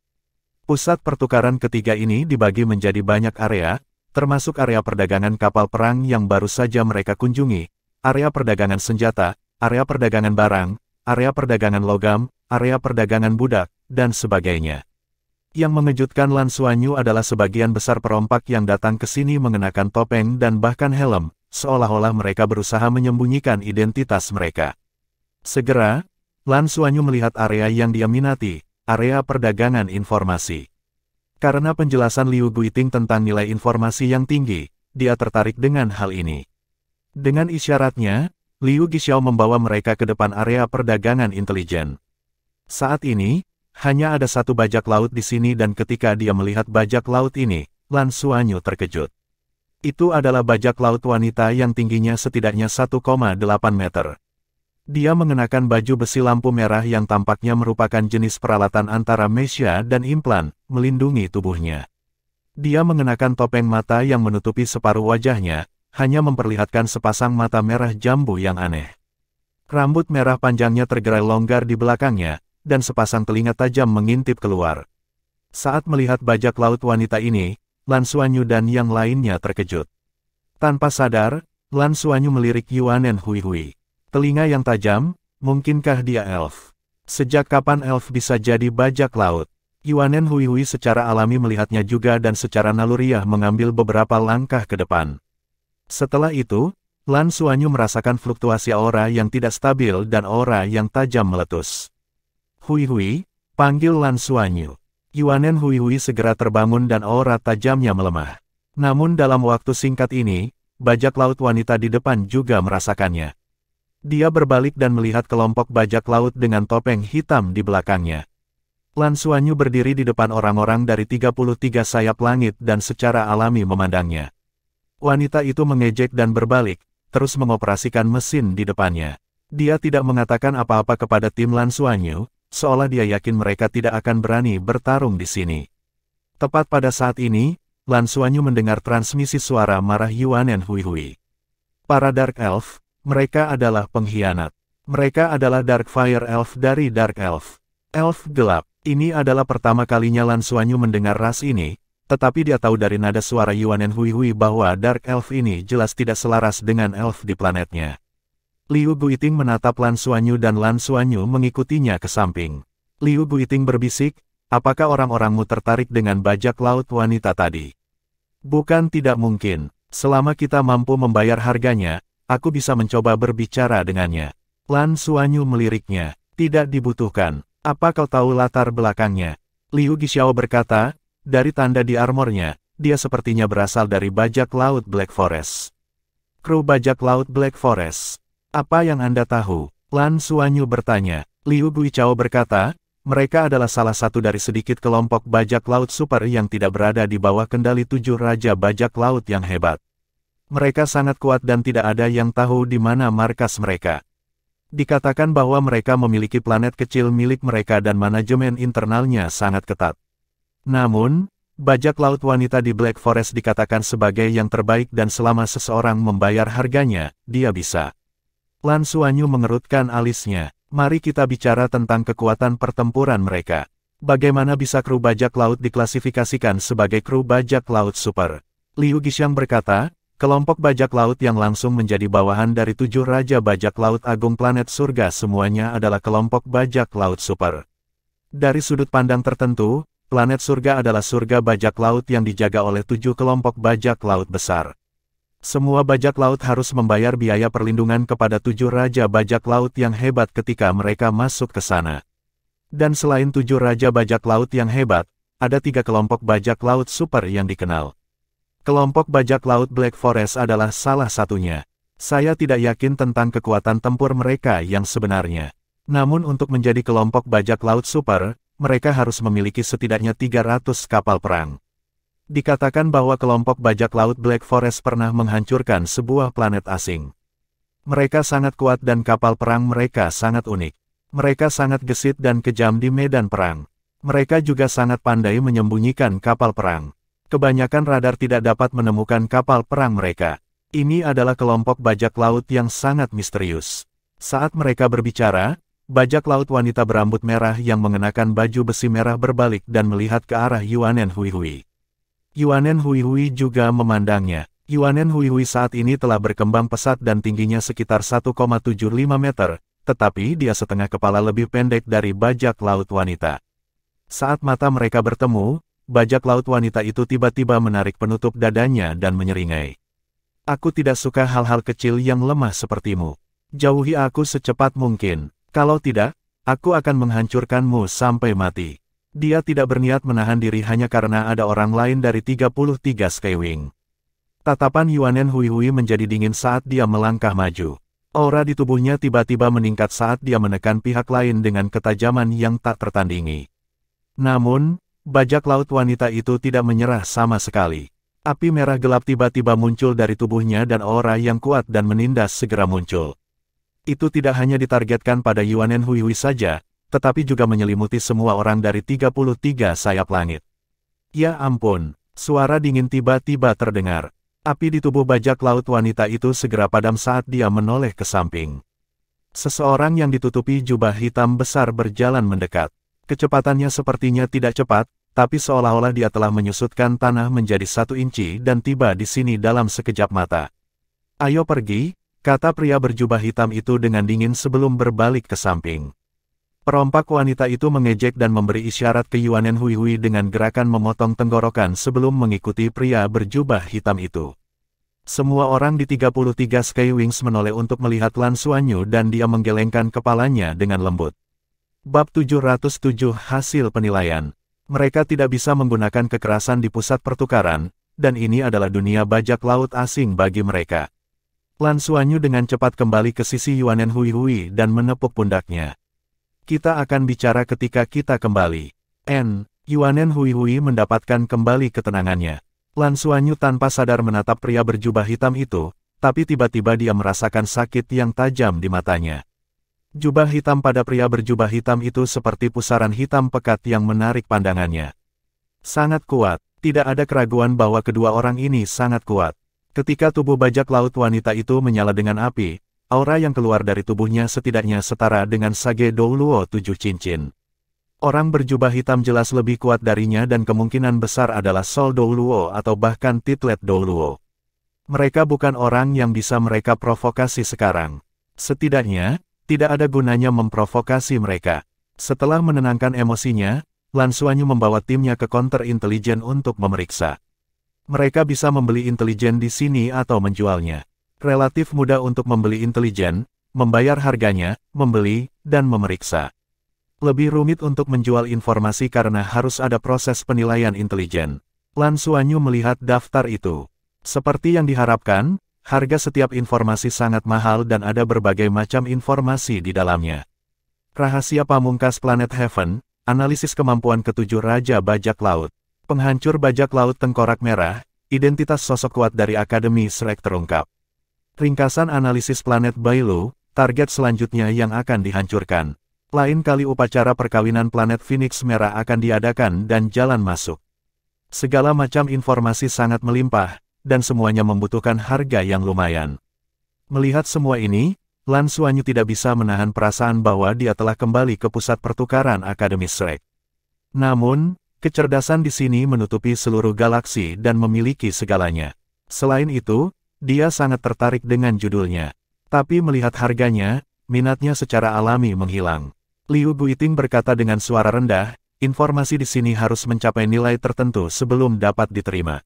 Pusat pertukaran ketiga ini dibagi menjadi banyak area, termasuk area perdagangan kapal perang yang baru saja mereka kunjungi, area perdagangan senjata, area perdagangan barang, area perdagangan logam, area perdagangan budak, dan sebagainya. Yang mengejutkan Lan Xuanyu adalah sebagian besar perompak yang datang ke sini mengenakan topeng dan bahkan helm, seolah-olah mereka berusaha menyembunyikan identitas mereka. Segera, Lan Xuanyu melihat area yang dia minati, area perdagangan informasi. Karena penjelasan Liu Guiting tentang nilai informasi yang tinggi, dia tertarik dengan hal ini. Dengan isyaratnya, Liu Xiao membawa mereka ke depan area perdagangan intelijen. Saat ini, hanya ada satu bajak laut di sini dan ketika dia melihat bajak laut ini, Lan Xuanyu terkejut. Itu adalah bajak laut wanita yang tingginya setidaknya 1,8 meter. Dia mengenakan baju besi lampu merah yang tampaknya merupakan jenis peralatan antara mesia dan implan, melindungi tubuhnya. Dia mengenakan topeng mata yang menutupi separuh wajahnya, hanya memperlihatkan sepasang mata merah jambu yang aneh. Rambut merah panjangnya tergerai longgar di belakangnya, dan sepasang telinga tajam mengintip keluar. Saat melihat bajak laut wanita ini, Lan Xuanyu dan yang lainnya terkejut. Tanpa sadar, Lan Xuanyu melirik Yuanen Hui. Telinga yang tajam, mungkinkah dia elf? Sejak kapan elf bisa jadi bajak laut? Yuanen Hui secara alami melihatnya juga dan secara naluriah mengambil beberapa langkah ke depan. Setelah itu, Lan Xuanyu merasakan fluktuasi aura yang tidak stabil dan aura yang tajam meletus. Hui, panggil Lan Xuanyu. Yuanen Hui segera terbangun dan aura tajamnya melemah. Namun dalam waktu singkat ini, bajak laut wanita di depan juga merasakannya. Dia berbalik dan melihat kelompok bajak laut dengan topeng hitam di belakangnya. Lan Xuanyu berdiri di depan orang-orang dari 33 sayap langit dan secara alami memandangnya. Wanita itu mengejek dan berbalik, terus mengoperasikan mesin di depannya. Dia tidak mengatakan apa-apa kepada tim Lan Xuanyu, seolah dia yakin mereka tidak akan berani bertarung di sini. Tepat pada saat ini, Lan Xuanyu mendengar transmisi suara marah Yuanen Hui. Para Dark Elf, mereka adalah pengkhianat. Mereka adalah Dark Fire Elf dari Dark Elf. Elf gelap. Ini adalah pertama kalinya Lan Xuanyu mendengar ras ini, tetapi dia tahu dari nada suara Yuanen Hui bahwa Dark Elf ini jelas tidak selaras dengan elf di planetnya. Liu Guiting menatap Lan Xuanyu dan Lan Xuanyu mengikutinya ke samping. Liu Guiting berbisik, apakah orang-orangmu tertarik dengan bajak laut wanita tadi? Bukan tidak mungkin. Selama kita mampu membayar harganya, aku bisa mencoba berbicara dengannya. Lan Xuanyu meliriknya. Tidak dibutuhkan. Apa kau tahu latar belakangnya? Liu Xiao berkata, dari tanda di armornya, dia sepertinya berasal dari bajak laut Black Forest. Kru bajak laut Black Forest. Apa yang Anda tahu? Lan Xuanyu bertanya. Liu Guichao berkata, mereka adalah salah satu dari sedikit kelompok bajak laut super yang tidak berada di bawah kendali 7 raja bajak laut yang hebat. Mereka sangat kuat dan tidak ada yang tahu di mana markas mereka. Dikatakan bahwa mereka memiliki planet kecil milik mereka dan manajemen internalnya sangat ketat. Namun, bajak laut wanita di Black Forest dikatakan sebagai yang terbaik dan selama seseorang membayar harganya, dia bisa. Lan Xuanyu mengerutkan alisnya. Mari kita bicara tentang kekuatan pertempuran mereka. Bagaimana bisa kru bajak laut diklasifikasikan sebagai kru bajak laut super? Liu Xiang berkata, kelompok bajak laut yang langsung menjadi bawahan dari 7 raja bajak laut agung planet surga semuanya adalah kelompok bajak laut super. Dari sudut pandang tertentu, planet surga adalah surga bajak laut yang dijaga oleh 7 kelompok bajak laut besar. Semua bajak laut harus membayar biaya perlindungan kepada 7 raja bajak laut yang hebat ketika mereka masuk ke sana. Dan selain 7 raja bajak laut yang hebat, ada 3 kelompok bajak laut super yang dikenal. Kelompok bajak laut Black Forest adalah salah satunya. Saya tidak yakin tentang kekuatan tempur mereka yang sebenarnya. Namun untuk menjadi kelompok bajak laut super, mereka harus memiliki setidaknya 300 kapal perang. Dikatakan bahwa kelompok bajak laut Black Forest pernah menghancurkan sebuah planet asing. Mereka sangat kuat dan kapal perang mereka sangat unik. Mereka sangat gesit dan kejam di medan perang. Mereka juga sangat pandai menyembunyikan kapal perang. Kebanyakan radar tidak dapat menemukan kapal perang mereka. Ini adalah kelompok bajak laut yang sangat misterius. Saat mereka berbicara, bajak laut wanita berambut merah yang mengenakan baju besi merah berbalik dan melihat ke arah Yuanen Hui. Yuanen Hui juga memandangnya. Yuanen Hui saat ini telah berkembang pesat dan tingginya sekitar 1,75 meter, tetapi dia setengah kepala lebih pendek dari bajak laut wanita. Saat mata mereka bertemu, bajak laut wanita itu tiba-tiba menarik penutup dadanya dan menyeringai. Aku tidak suka hal-hal kecil yang lemah sepertimu. Jauhi aku secepat mungkin. Kalau tidak, aku akan menghancurkanmu sampai mati. Dia tidak berniat menahan diri hanya karena ada orang lain dari 33 Skywing. Tatapan Yuanen Hui menjadi dingin saat dia melangkah maju. Aura di tubuhnya tiba-tiba meningkat saat dia menekan pihak lain dengan ketajaman yang tak tertandingi. Namun, bajak laut wanita itu tidak menyerah sama sekali. Api merah gelap tiba-tiba muncul dari tubuhnya dan aura yang kuat dan menindas segera muncul. Itu tidak hanya ditargetkan pada Yuanen Hui saja, tetapi juga menyelimuti semua orang dari 33 sayap langit. Ya ampun, suara dingin tiba-tiba terdengar. Api di tubuh bajak laut wanita itu segera padam saat dia menoleh ke samping. Seseorang yang ditutupi jubah hitam besar berjalan mendekat. Kecepatannya sepertinya tidak cepat, tapi seolah-olah dia telah menyusutkan tanah menjadi 1 inci dan tiba di sini dalam sekejap mata. Ayo pergi, kata pria berjubah hitam itu dengan dingin sebelum berbalik ke samping. Perompak wanita itu mengejek dan memberi isyarat ke Yuanen Hui dengan gerakan memotong tenggorokan sebelum mengikuti pria berjubah hitam itu. Semua orang di 33 Skywings menoleh untuk melihat Lan Xuanyu dan dia menggelengkan kepalanya dengan lembut. Bab 707 Hasil Penilaian. Mereka tidak bisa menggunakan kekerasan di pusat pertukaran, dan ini adalah dunia bajak laut asing bagi mereka. Lan Xuanyu dengan cepat kembali ke sisi Yuanen Hui dan menepuk pundaknya. Kita akan bicara ketika kita kembali. Yuanen Hui mendapatkan kembali ketenangannya. Lan Xuanyu tanpa sadar menatap pria berjubah hitam itu, tapi tiba-tiba dia merasakan sakit yang tajam di matanya. Jubah hitam pada pria berjubah hitam itu seperti pusaran hitam pekat yang menarik pandangannya. Sangat kuat, tidak ada keraguan bahwa kedua orang ini sangat kuat. Ketika tubuh bajak laut wanita itu menyala dengan api, aura yang keluar dari tubuhnya setidaknya setara dengan Sage Douluo 7 cincin. Orang berjubah hitam jelas lebih kuat darinya dan kemungkinan besar adalah Sol Douluo atau bahkan Titlet Douluo. Mereka bukan orang yang bisa mereka provokasi sekarang. Setidaknya, tidak ada gunanya memprovokasi mereka. Setelah menenangkan emosinya, Lan Xuanyu membawa timnya ke counter intelijen untuk memeriksa. Mereka bisa membeli intelijen di sini atau menjualnya. Relatif mudah untuk membeli intelijen, membayar harganya, membeli, dan memeriksa. Lebih rumit untuk menjual informasi karena harus ada proses penilaian intelijen. Lan Xuanyu melihat daftar itu. Seperti yang diharapkan, harga setiap informasi sangat mahal dan ada berbagai macam informasi di dalamnya. Rahasia pamungkas planet Heaven, analisis kemampuan ketujuh Raja Bajak Laut, penghancur bajak laut tengkorak merah, identitas sosok kuat dari Akademi Shrek terungkap. Ringkasan analisis planet Bailu, target selanjutnya yang akan dihancurkan. Lain kali upacara perkawinan planet Phoenix Merah akan diadakan dan jalan masuk. Segala macam informasi sangat melimpah, dan semuanya membutuhkan harga yang lumayan. Melihat semua ini, Lan Xuanyu tidak bisa menahan perasaan bahwa dia telah kembali ke pusat pertukaran Akademi Shrek. Namun, kecerdasan di sini menutupi seluruh galaksi dan memiliki segalanya. Selain itu, dia sangat tertarik dengan judulnya. Tapi melihat harganya, minatnya secara alami menghilang. Liu Guiting berkata dengan suara rendah, informasi di sini harus mencapai nilai tertentu sebelum dapat diterima.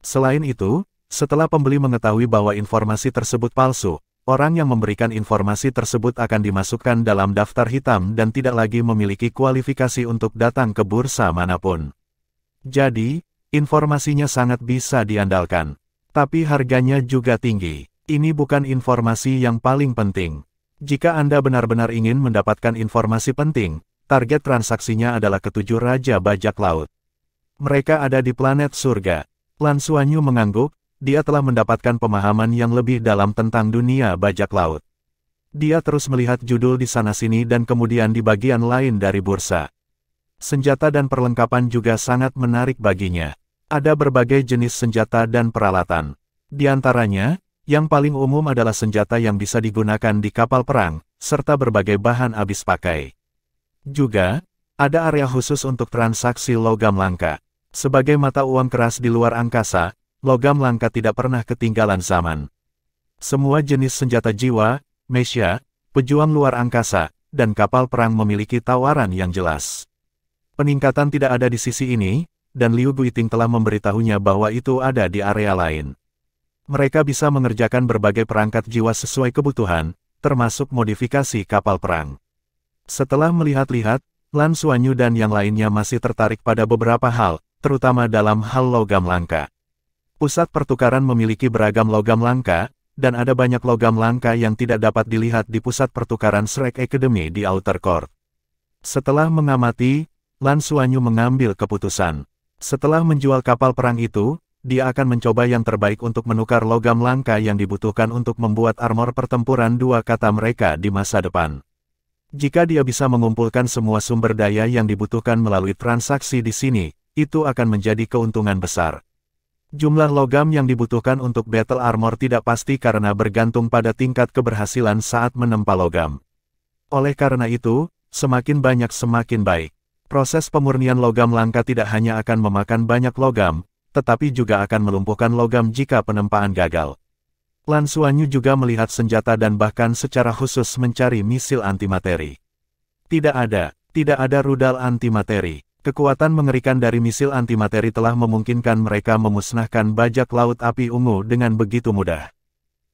Selain itu, setelah pembeli mengetahui bahwa informasi tersebut palsu, orang yang memberikan informasi tersebut akan dimasukkan dalam daftar hitam dan tidak lagi memiliki kualifikasi untuk datang ke bursa manapun. Jadi, informasinya sangat bisa diandalkan. Tapi harganya juga tinggi. Ini bukan informasi yang paling penting. Jika Anda benar-benar ingin mendapatkan informasi penting, target transaksinya adalah ketujuh Raja Bajak Laut. Mereka ada di planet surga. Lan Xuanyu mengangguk, dia telah mendapatkan pemahaman yang lebih dalam tentang dunia bajak laut. Dia terus melihat judul di sana-sini dan kemudian di bagian lain dari bursa. Senjata dan perlengkapan juga sangat menarik baginya. Ada berbagai jenis senjata dan peralatan. Di antaranya, yang paling umum adalah senjata yang bisa digunakan di kapal perang, serta berbagai bahan habis pakai. Juga, ada area khusus untuk transaksi logam langka. Sebagai mata uang keras di luar angkasa, logam langka tidak pernah ketinggalan zaman. Semua jenis senjata jiwa, mecha, pejuang luar angkasa, dan kapal perang memiliki tawaran yang jelas. Peningkatan tidak ada di sisi ini, dan Liu Guiting telah memberitahunya bahwa itu ada di area lain. Mereka bisa mengerjakan berbagai perangkat jiwa sesuai kebutuhan, termasuk modifikasi kapal perang. Setelah melihat-lihat, Lan Xuanyu dan yang lainnya masih tertarik pada beberapa hal, terutama dalam hal logam langka. Pusat pertukaran memiliki beragam logam langka, dan ada banyak logam langka yang tidak dapat dilihat di pusat pertukaran Shrek Academy di Outer Court. Setelah mengamati, Lan Xuanyu mengambil keputusan. Setelah menjual kapal perang itu, dia akan mencoba yang terbaik untuk menukar logam langka yang dibutuhkan untuk membuat armor pertempuran dua kata mereka di masa depan. Jika dia bisa mengumpulkan semua sumber daya yang dibutuhkan melalui transaksi di sini, itu akan menjadi keuntungan besar. Jumlah logam yang dibutuhkan untuk battle armor tidak pasti karena bergantung pada tingkat keberhasilan saat menempa logam. Oleh karena itu, semakin banyak semakin baik. Proses pemurnian logam langka tidak hanya akan memakan banyak logam, tetapi juga akan melumpuhkan logam jika penempaan gagal. Lan Xuanyu juga melihat senjata dan bahkan secara khusus mencari misil antimateri. Tidak ada rudal antimateri. Kekuatan mengerikan dari misil antimateri telah memungkinkan mereka memusnahkan bajak laut api ungu dengan begitu mudah.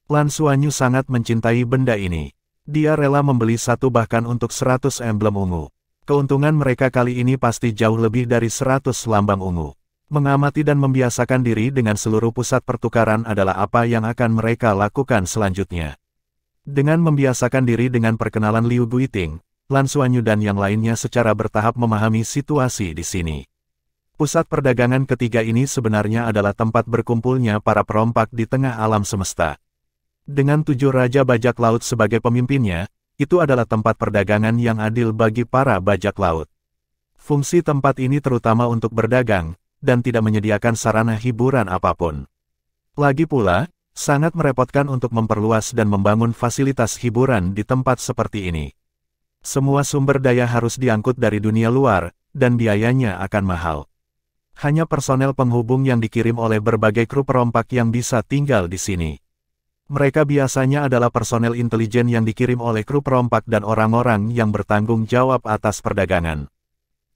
Lan Xuanyu sangat mencintai benda ini. Dia rela membeli satu bahkan untuk 100 emblem ungu. Keuntungan mereka kali ini pasti jauh lebih dari 100 lambang ungu. Mengamati dan membiasakan diri dengan seluruh pusat pertukaran adalah apa yang akan mereka lakukan selanjutnya. Dengan membiasakan diri dengan perkenalan Liu Guiting, Lan Xuanyu dan yang lainnya secara bertahap memahami situasi di sini. Pusat perdagangan ketiga ini sebenarnya adalah tempat berkumpulnya para perompak di tengah alam semesta. Dengan 7 Raja Bajak Laut sebagai pemimpinnya, itu adalah tempat perdagangan yang adil bagi para bajak laut. Fungsi tempat ini terutama untuk berdagang, dan tidak menyediakan sarana hiburan apapun. Lagi pula, sangat merepotkan untuk memperluas dan membangun fasilitas hiburan di tempat seperti ini. Semua sumber daya harus diangkut dari dunia luar, dan biayanya akan mahal. Hanya personel penghubung yang dikirim oleh berbagai kru perompak yang bisa tinggal di sini. Mereka biasanya adalah personel intelijen yang dikirim oleh kru perompak dan orang-orang yang bertanggung jawab atas perdagangan.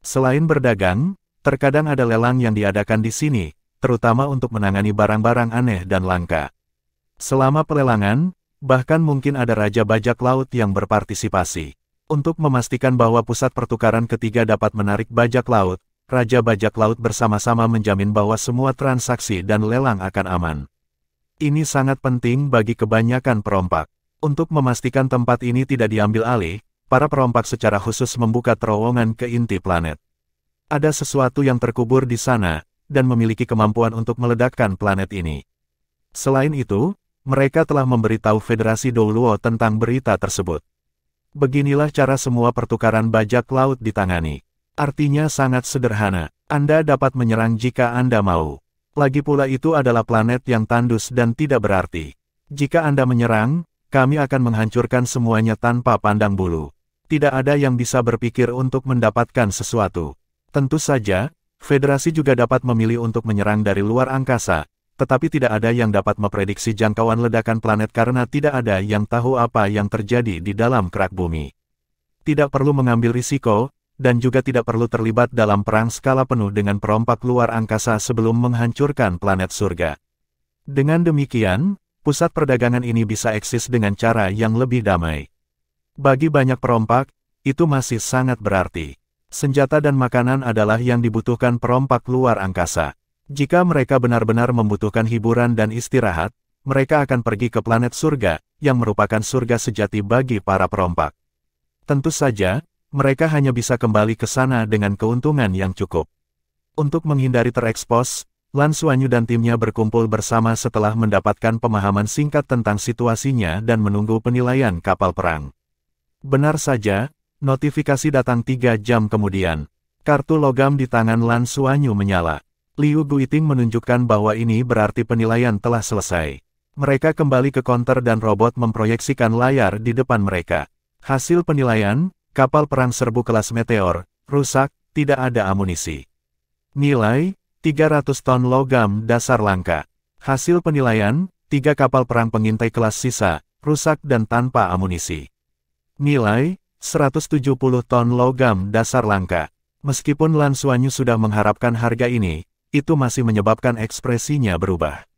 Selain berdagang, terkadang ada lelang yang diadakan di sini, terutama untuk menangani barang-barang aneh dan langka. Selama pelelangan, bahkan mungkin ada raja bajak laut yang berpartisipasi. Untuk memastikan bahwa pusat pertukaran ketiga dapat menarik bajak laut, raja bajak laut bersama-sama menjamin bahwa semua transaksi dan lelang akan aman. Ini sangat penting bagi kebanyakan perompak. Untuk memastikan tempat ini tidak diambil alih, para perompak secara khusus membuka terowongan ke inti planet. Ada sesuatu yang terkubur di sana, dan memiliki kemampuan untuk meledakkan planet ini. Selain itu, mereka telah memberitahu Federasi Douluo tentang berita tersebut. Beginilah cara semua pertukaran bajak laut ditangani. Artinya sangat sederhana. Anda dapat menyerang jika Anda mau. Lagi pula itu adalah planet yang tandus dan tidak berarti. Jika Anda menyerang, kami akan menghancurkan semuanya tanpa pandang bulu. Tidak ada yang bisa berpikir untuk mendapatkan sesuatu. Tentu saja, Federasi juga dapat memilih untuk menyerang dari luar angkasa, tetapi tidak ada yang dapat memprediksi jangkauan ledakan planet karena tidak ada yang tahu apa yang terjadi di dalam kerak bumi. Tidak perlu mengambil risiko, dan juga tidak perlu terlibat dalam perang skala penuh dengan perompak luar angkasa sebelum menghancurkan planet surga. Dengan demikian, pusat perdagangan ini bisa eksis dengan cara yang lebih damai. Bagi banyak perompak, itu masih sangat berarti. Senjata dan makanan adalah yang dibutuhkan perompak luar angkasa. Jika mereka benar-benar membutuhkan hiburan dan istirahat, mereka akan pergi ke planet surga, yang merupakan surga sejati bagi para perompak. Tentu saja, mereka hanya bisa kembali ke sana dengan keuntungan yang cukup. Untuk menghindari terekspos, Lan Xuanyu dan timnya berkumpul bersama setelah mendapatkan pemahaman singkat tentang situasinya dan menunggu penilaian kapal perang. Benar saja, notifikasi datang 3 jam kemudian. Kartu logam di tangan Lan Xuanyu menyala. Liu Guiting menunjukkan bahwa ini berarti penilaian telah selesai. Mereka kembali ke konter dan robot memproyeksikan layar di depan mereka. Hasil penilaian, kapal perang serbu kelas Meteor, rusak, tidak ada amunisi. Nilai, 300 ton logam dasar langka. Hasil penilaian, 3 kapal perang pengintai kelas sisa, rusak dan tanpa amunisi. Nilai, 170 ton logam dasar langka. Meskipun Lan Xuanyu sudah mengharapkan harga ini, itu masih menyebabkan ekspresinya berubah.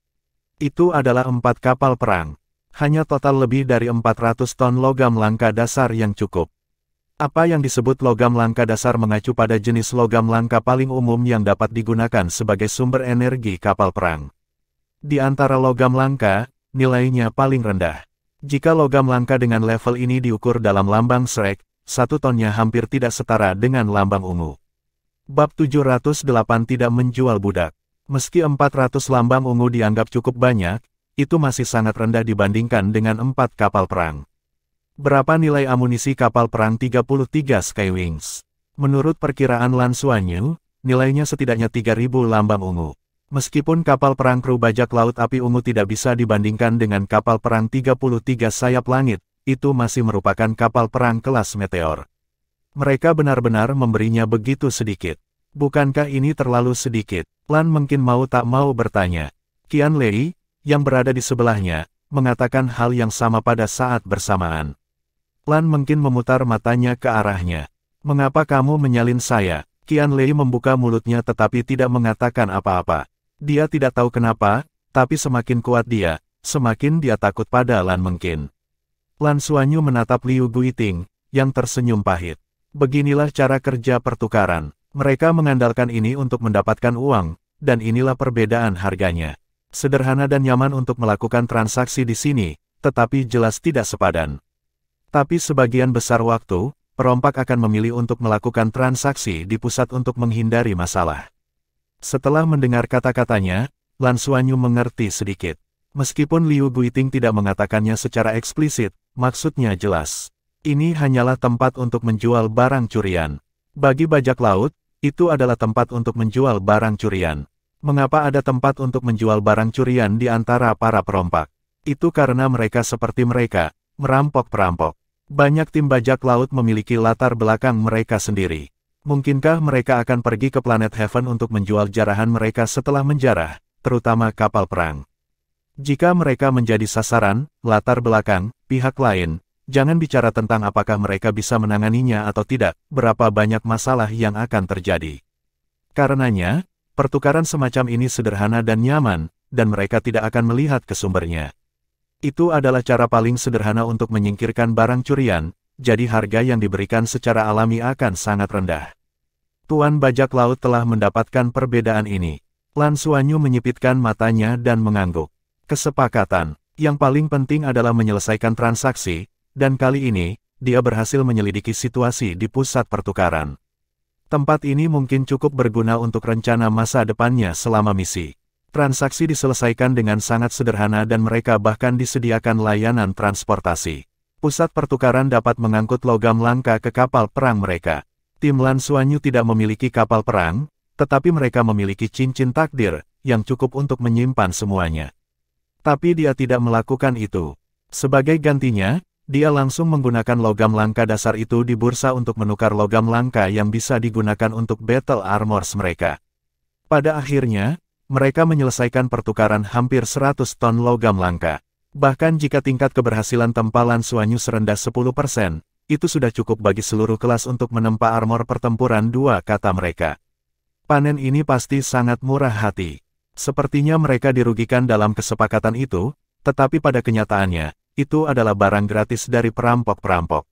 Itu adalah 4 kapal perang. Hanya total lebih dari 400 ton logam langka dasar yang cukup. Apa yang disebut logam langka dasar mengacu pada jenis logam langka paling umum yang dapat digunakan sebagai sumber energi kapal perang. Di antara logam langka, nilainya paling rendah. Jika logam langka dengan level ini diukur dalam lambang Shrek, 1 tonnya hampir tidak setara dengan lambang ungu. Bab 708 tidak menjual budak. Meski 400 lambang ungu dianggap cukup banyak, itu masih sangat rendah dibandingkan dengan 4 kapal perang. Berapa nilai amunisi kapal perang 33 Skywings? Menurut perkiraan Lan Xuanyu, nilainya setidaknya 3.000 lambang ungu. Meskipun kapal perang kru bajak laut api ungu tidak bisa dibandingkan dengan kapal perang 33 sayap langit, itu masih merupakan kapal perang kelas Meteor. Mereka benar-benar memberinya begitu sedikit. Bukankah ini terlalu sedikit? Lan mungkin mau tak mau bertanya. Qian Lei, yang berada di sebelahnya, mengatakan hal yang sama pada saat bersamaan. Lan mungkin memutar matanya ke arahnya. Mengapa kamu menyalin saya? Qian Lei membuka mulutnya tetapi tidak mengatakan apa-apa. Dia tidak tahu kenapa, tapi semakin kuat dia, semakin dia takut pada Lan mungkin. Lan Xuanyu menatap Liu Guiting, yang tersenyum pahit. Beginilah cara kerja pertukaran. Mereka mengandalkan ini untuk mendapatkan uang, dan inilah perbedaan harganya. Sederhana dan nyaman untuk melakukan transaksi di sini, tetapi jelas tidak sepadan. Tapi sebagian besar waktu, perompak akan memilih untuk melakukan transaksi di pusat untuk menghindari masalah. Setelah mendengar kata-katanya, Lan Xuanyu mengerti sedikit. Meskipun Liu Guiting tidak mengatakannya secara eksplisit, maksudnya jelas. Ini hanyalah tempat untuk menjual barang curian. Bagi bajak laut, itu adalah tempat untuk menjual barang curian. Mengapa ada tempat untuk menjual barang curian di antara para perompak? Itu karena mereka seperti mereka, merampok-perampok. Banyak tim bajak laut memiliki latar belakang mereka sendiri. Mungkinkah mereka akan pergi ke planet Heaven untuk menjual jarahan mereka setelah menjarah, terutama kapal perang? Jika mereka menjadi sasaran, latar belakang, pihak lain, jangan bicara tentang apakah mereka bisa menanganinya atau tidak, berapa banyak masalah yang akan terjadi. Karenanya, pertukaran semacam ini sederhana dan nyaman, dan mereka tidak akan melihat ke sumbernya. Itu adalah cara paling sederhana untuk menyingkirkan barang curian, jadi harga yang diberikan secara alami akan sangat rendah. Tuan bajak laut telah mendapatkan perbedaan ini. Lan Xuanyu menyipitkan matanya dan mengangguk. Kesepakatan. Yang paling penting adalah menyelesaikan transaksi, dan kali ini, dia berhasil menyelidiki situasi di pusat pertukaran. Tempat ini mungkin cukup berguna untuk rencana masa depannya selama misi. Transaksi diselesaikan dengan sangat sederhana dan mereka bahkan disediakan layanan transportasi. Pusat pertukaran dapat mengangkut logam langka ke kapal perang mereka. Tim Lan Xuanyu tidak memiliki kapal perang, tetapi mereka memiliki cincin takdir, yang cukup untuk menyimpan semuanya. Tapi dia tidak melakukan itu. Sebagai gantinya, dia langsung menggunakan logam langka dasar itu di bursa untuk menukar logam langka yang bisa digunakan untuk battle armors mereka. Pada akhirnya, mereka menyelesaikan pertukaran hampir 100 ton logam langka. Bahkan jika tingkat keberhasilan tempalan Xuanyu serendah 10%, itu sudah cukup bagi seluruh kelas untuk menempa armor pertempuran dua kata mereka. Panen ini pasti sangat murah hati. Sepertinya mereka dirugikan dalam kesepakatan itu, tetapi pada kenyataannya, itu adalah barang gratis dari perampok-perampok.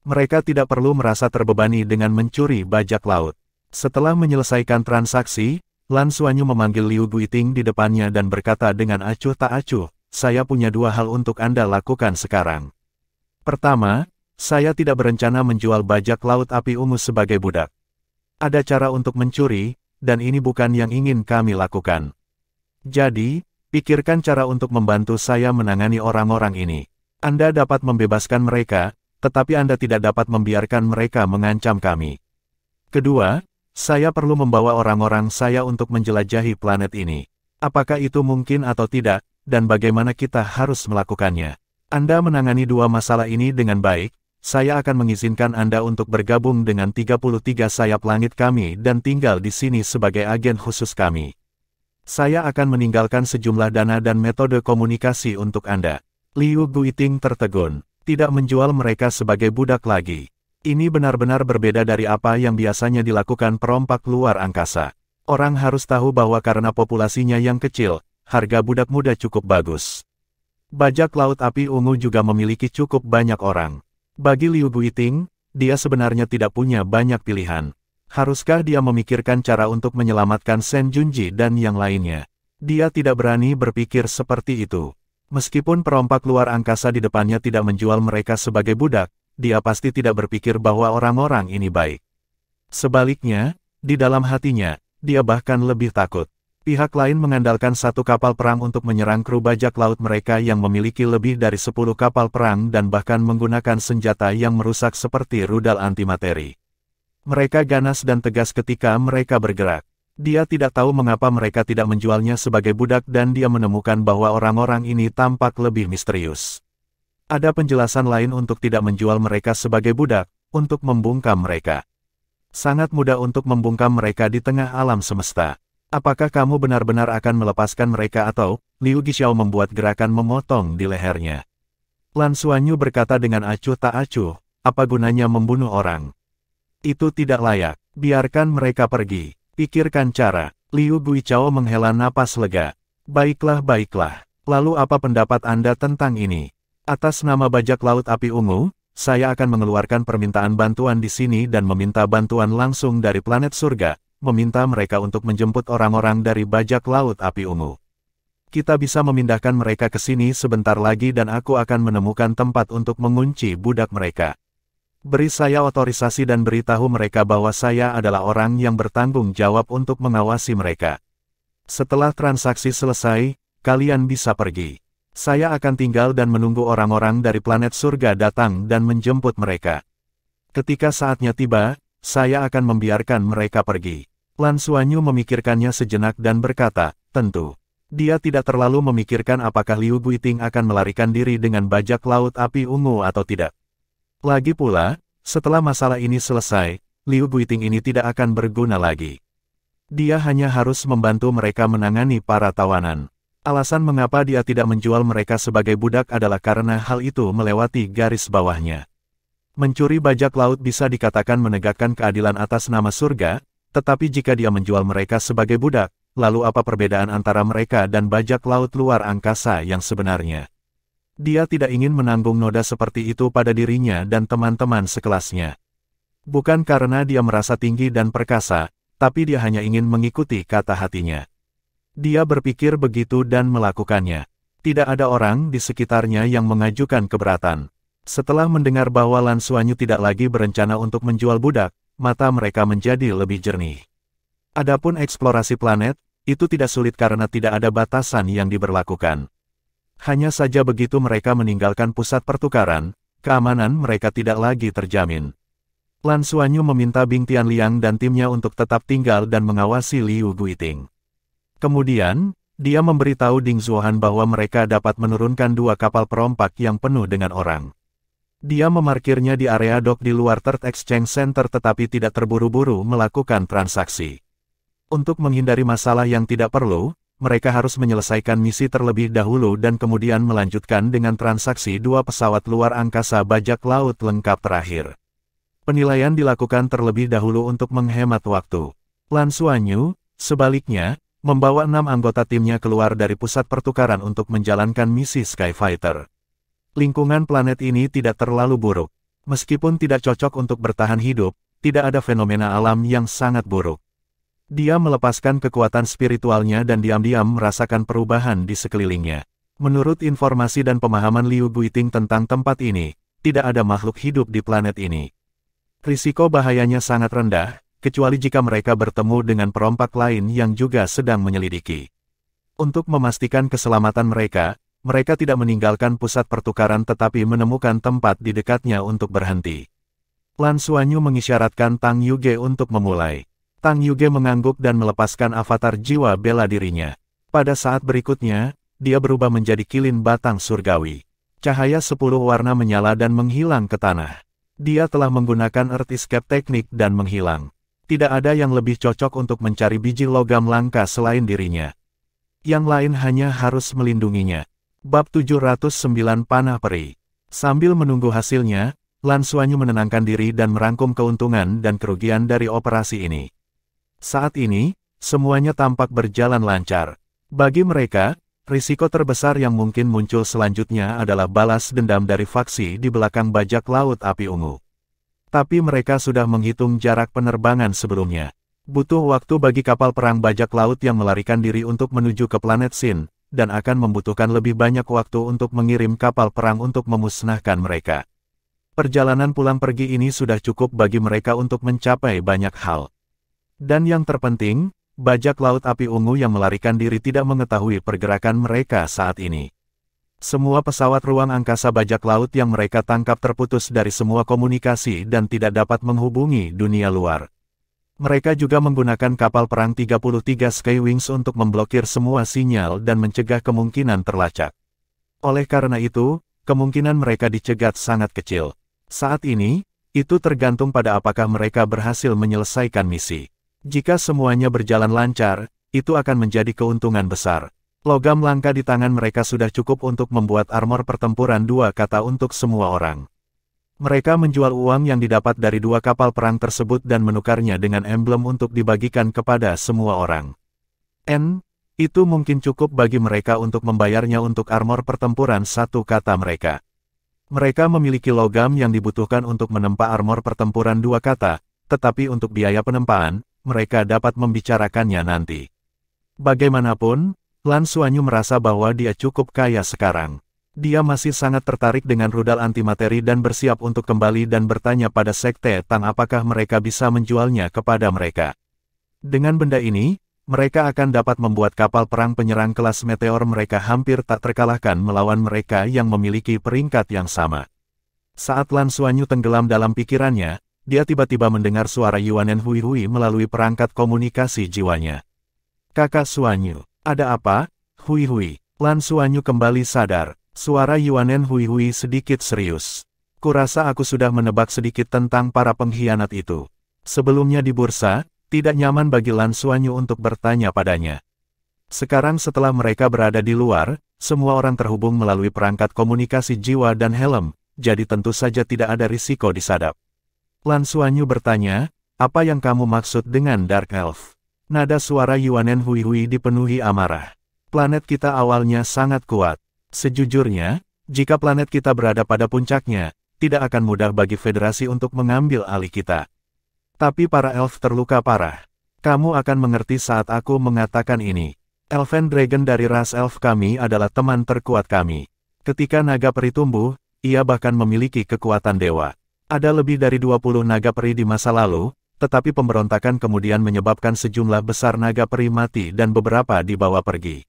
Mereka tidak perlu merasa terbebani dengan mencuri bajak laut. Setelah menyelesaikan transaksi, Lan Xuanyu memanggil Liu Guiting di depannya dan berkata dengan acuh tak acuh, saya punya dua hal untuk Anda lakukan sekarang. Pertama, saya tidak berencana menjual bajak laut api ungu sebagai budak. Ada cara untuk mencuri, dan ini bukan yang ingin kami lakukan. Jadi, pikirkan cara untuk membantu saya menangani orang-orang ini. Anda dapat membebaskan mereka, tetapi Anda tidak dapat membiarkan mereka mengancam kami. Kedua, saya perlu membawa orang-orang saya untuk menjelajahi planet ini. Apakah itu mungkin atau tidak, dan bagaimana kita harus melakukannya? Anda menangani dua masalah ini dengan baik, saya akan mengizinkan Anda untuk bergabung dengan 33 sayap langit kami dan tinggal di sini sebagai agen khusus kami. Saya akan meninggalkan sejumlah dana dan metode komunikasi untuk Anda. Liu Guiting tertegun, tidak menjual mereka sebagai budak lagi. Ini benar-benar berbeda dari apa yang biasanya dilakukan perompak luar angkasa. Orang harus tahu bahwa karena populasinya yang kecil, harga budak muda cukup bagus. Bajak laut api ungu juga memiliki cukup banyak orang. Bagi Liu Guiting, dia sebenarnya tidak punya banyak pilihan. Haruskah dia memikirkan cara untuk menyelamatkan Shen Junji dan yang lainnya? Dia tidak berani berpikir seperti itu. Meskipun perompak luar angkasa di depannya tidak menjual mereka sebagai budak, dia pasti tidak berpikir bahwa orang-orang ini baik. Sebaliknya, di dalam hatinya, dia bahkan lebih takut. Pihak lain mengandalkan satu kapal perang untuk menyerang kru bajak laut mereka yang memiliki lebih dari 10 kapal perang dan bahkan menggunakan senjata yang merusak seperti rudal antimateri. Mereka ganas dan tegas ketika mereka bergerak. Dia tidak tahu mengapa mereka tidak menjualnya sebagai budak dan dia menemukan bahwa orang-orang ini tampak lebih misterius. Ada penjelasan lain untuk tidak menjual mereka sebagai budak, untuk membungkam mereka. Sangat mudah untuk membungkam mereka di tengah alam semesta. Apakah kamu benar-benar akan melepaskan mereka atau, Liu Guixiao membuat gerakan memotong di lehernya. Lan Xuanyu berkata dengan acuh tak acuh, apa gunanya membunuh orang? Itu tidak layak, biarkan mereka pergi. Pikirkan cara. Liu Guixiao menghela napas lega. Baiklah, baiklah. Lalu apa pendapat Anda tentang ini? Atas nama bajak laut api ungu, saya akan mengeluarkan permintaan bantuan di sini dan meminta bantuan langsung dari planet surga, meminta mereka untuk menjemput orang-orang dari bajak laut api ungu. Kita bisa memindahkan mereka ke sini sebentar lagi dan aku akan menemukan tempat untuk mengunci budak mereka. Beri saya otorisasi dan beritahu mereka bahwa saya adalah orang yang bertanggung jawab untuk mengawasi mereka. Setelah transaksi selesai, kalian bisa pergi. Saya akan tinggal dan menunggu orang-orang dari planet surga datang dan menjemput mereka. Ketika saatnya tiba, saya akan membiarkan mereka pergi. Lan Xuanyu memikirkannya sejenak dan berkata, tentu. Dia tidak terlalu memikirkan apakah Liu Guiting akan melarikan diri dengan bajak laut api ungu atau tidak. Lagi pula, setelah masalah ini selesai, Liu Guiting ini tidak akan berguna lagi. Dia hanya harus membantu mereka menangani para tawanan. Alasan mengapa dia tidak menjual mereka sebagai budak adalah karena hal itu melewati garis bawahnya. Mencuri bajak laut bisa dikatakan menegakkan keadilan atas nama surga, tetapi jika dia menjual mereka sebagai budak, lalu apa perbedaan antara mereka dan bajak laut luar angkasa yang sebenarnya? Dia tidak ingin menanggung noda seperti itu pada dirinya dan teman-teman sekelasnya. Bukan karena dia merasa tinggi dan perkasa, tapi dia hanya ingin mengikuti kata hatinya. Dia berpikir begitu dan melakukannya. Tidak ada orang di sekitarnya yang mengajukan keberatan. Setelah mendengar bahwa Lan Xuanyu tidak lagi berencana untuk menjual budak, mata mereka menjadi lebih jernih. Adapun eksplorasi planet, itu tidak sulit karena tidak ada batasan yang diberlakukan. Hanya saja begitu mereka meninggalkan pusat pertukaran, keamanan mereka tidak lagi terjamin. Lan Xuanyu meminta Bing Tianliang dan timnya untuk tetap tinggal dan mengawasi Liu Guiting. Kemudian, dia memberitahu Ding Zuohan bahwa mereka dapat menurunkan 2 kapal perompak yang penuh dengan orang. Dia memarkirnya di area dok di luar Third Exchange Center tetapi tidak terburu-buru melakukan transaksi. Untuk menghindari masalah yang tidak perlu, mereka harus menyelesaikan misi terlebih dahulu dan kemudian melanjutkan dengan transaksi 2 pesawat luar angkasa bajak laut lengkap terakhir. Penilaian dilakukan terlebih dahulu untuk menghemat waktu. Lan Xuanyu, sebaliknya, membawa 6 anggota timnya keluar dari pusat pertukaran untuk menjalankan misi Skyfighter. Lingkungan planet ini tidak terlalu buruk. Meskipun tidak cocok untuk bertahan hidup, tidak ada fenomena alam yang sangat buruk. Dia melepaskan kekuatan spiritualnya dan diam-diam merasakan perubahan di sekelilingnya. Menurut informasi dan pemahaman Liu Guiting tentang tempat ini, tidak ada makhluk hidup di planet ini. Risiko bahayanya sangat rendah, kecuali jika mereka bertemu dengan perompak lain yang juga sedang menyelidiki. Untuk memastikan keselamatan mereka, mereka tidak meninggalkan pusat pertukaran tetapi menemukan tempat di dekatnya untuk berhenti. Lan Xuanyu mengisyaratkan Tang Yuge untuk memulai. Tang Yuge mengangguk dan melepaskan avatar jiwa bela dirinya. Pada saat berikutnya, dia berubah menjadi kilin batang surgawi. Cahaya 10 warna menyala dan menghilang ke tanah. Dia telah menggunakan Earth Escape teknik dan menghilang. Tidak ada yang lebih cocok untuk mencari biji logam langka selain dirinya. Yang lain hanya harus melindunginya. Bab 709 Panah Peri. Sambil menunggu hasilnya, Lan Xuanyu menenangkan diri dan merangkum keuntungan dan kerugian dari operasi ini. Saat ini, semuanya tampak berjalan lancar. Bagi mereka, risiko terbesar yang mungkin muncul selanjutnya adalah balas dendam dari faksi di belakang bajak laut api ungu. Tapi mereka sudah menghitung jarak penerbangan sebelumnya. Butuh waktu bagi kapal perang bajak laut yang melarikan diri untuk menuju ke planet Sin, dan akan membutuhkan lebih banyak waktu untuk mengirim kapal perang untuk memusnahkan mereka. Perjalanan pulang pergi ini sudah cukup bagi mereka untuk mencapai banyak hal. Dan yang terpenting, bajak laut api ungu yang melarikan diri tidak mengetahui pergerakan mereka saat ini. Semua pesawat ruang angkasa bajak laut yang mereka tangkap terputus dari semua komunikasi dan tidak dapat menghubungi dunia luar. Mereka juga menggunakan kapal perang 33 Skywings untuk memblokir semua sinyal dan mencegah kemungkinan terlacak. Oleh karena itu, kemungkinan mereka dicegat sangat kecil. Saat ini, itu tergantung pada apakah mereka berhasil menyelesaikan misi. Jika semuanya berjalan lancar, itu akan menjadi keuntungan besar. Logam langka di tangan mereka sudah cukup untuk membuat armor pertempuran 2 kata untuk semua orang. Mereka menjual uang yang didapat dari 2 kapal perang tersebut dan menukarnya dengan emblem untuk dibagikan kepada semua orang. Itu mungkin cukup bagi mereka untuk membayarnya untuk armor pertempuran 1 kata mereka. Mereka memiliki logam yang dibutuhkan untuk menempa armor pertempuran 2 kata, tetapi untuk biaya penempaan, mereka dapat membicarakannya nanti. Bagaimanapun, Lan Xuanyu merasa bahwa dia cukup kaya sekarang. Dia masih sangat tertarik dengan rudal antimateri dan bersiap untuk kembali dan bertanya pada Sekte Tang apakah mereka bisa menjualnya kepada mereka. Dengan benda ini, mereka akan dapat membuat kapal perang penyerang kelas meteor mereka hampir tak terkalahkan melawan mereka yang memiliki peringkat yang sama. Saat Lan Xuanyu tenggelam dalam pikirannya, dia tiba-tiba mendengar suara Yuanen Hui Hui melalui perangkat komunikasi jiwanya. Kakak Xuanyu, ada apa? Hui Hui. Lan Xuanyu kembali sadar. Suara Yuanen Hui Hui sedikit serius. Kurasa aku sudah menebak sedikit tentang para pengkhianat itu. Sebelumnya di bursa, tidak nyaman bagi Lan Xuanyu untuk bertanya padanya. Sekarang setelah mereka berada di luar, semua orang terhubung melalui perangkat komunikasi jiwa dan helm, jadi tentu saja tidak ada risiko disadap. Lan Xuanyu bertanya, apa yang kamu maksud dengan Dark Elf? Nada suara Yuanen Hui dipenuhi amarah. Planet kita awalnya sangat kuat. Sejujurnya, jika planet kita berada pada puncaknya, tidak akan mudah bagi Federasi untuk mengambil alih kita. Tapi para elf terluka parah. Kamu akan mengerti saat aku mengatakan ini. Elven Dragon dari ras elf kami adalah teman terkuat kami. Ketika naga peri tumbuh, ia bahkan memiliki kekuatan dewa. Ada lebih dari 20 naga peri di masa lalu, tetapi pemberontakan kemudian menyebabkan sejumlah besar naga peri mati dan beberapa dibawa pergi.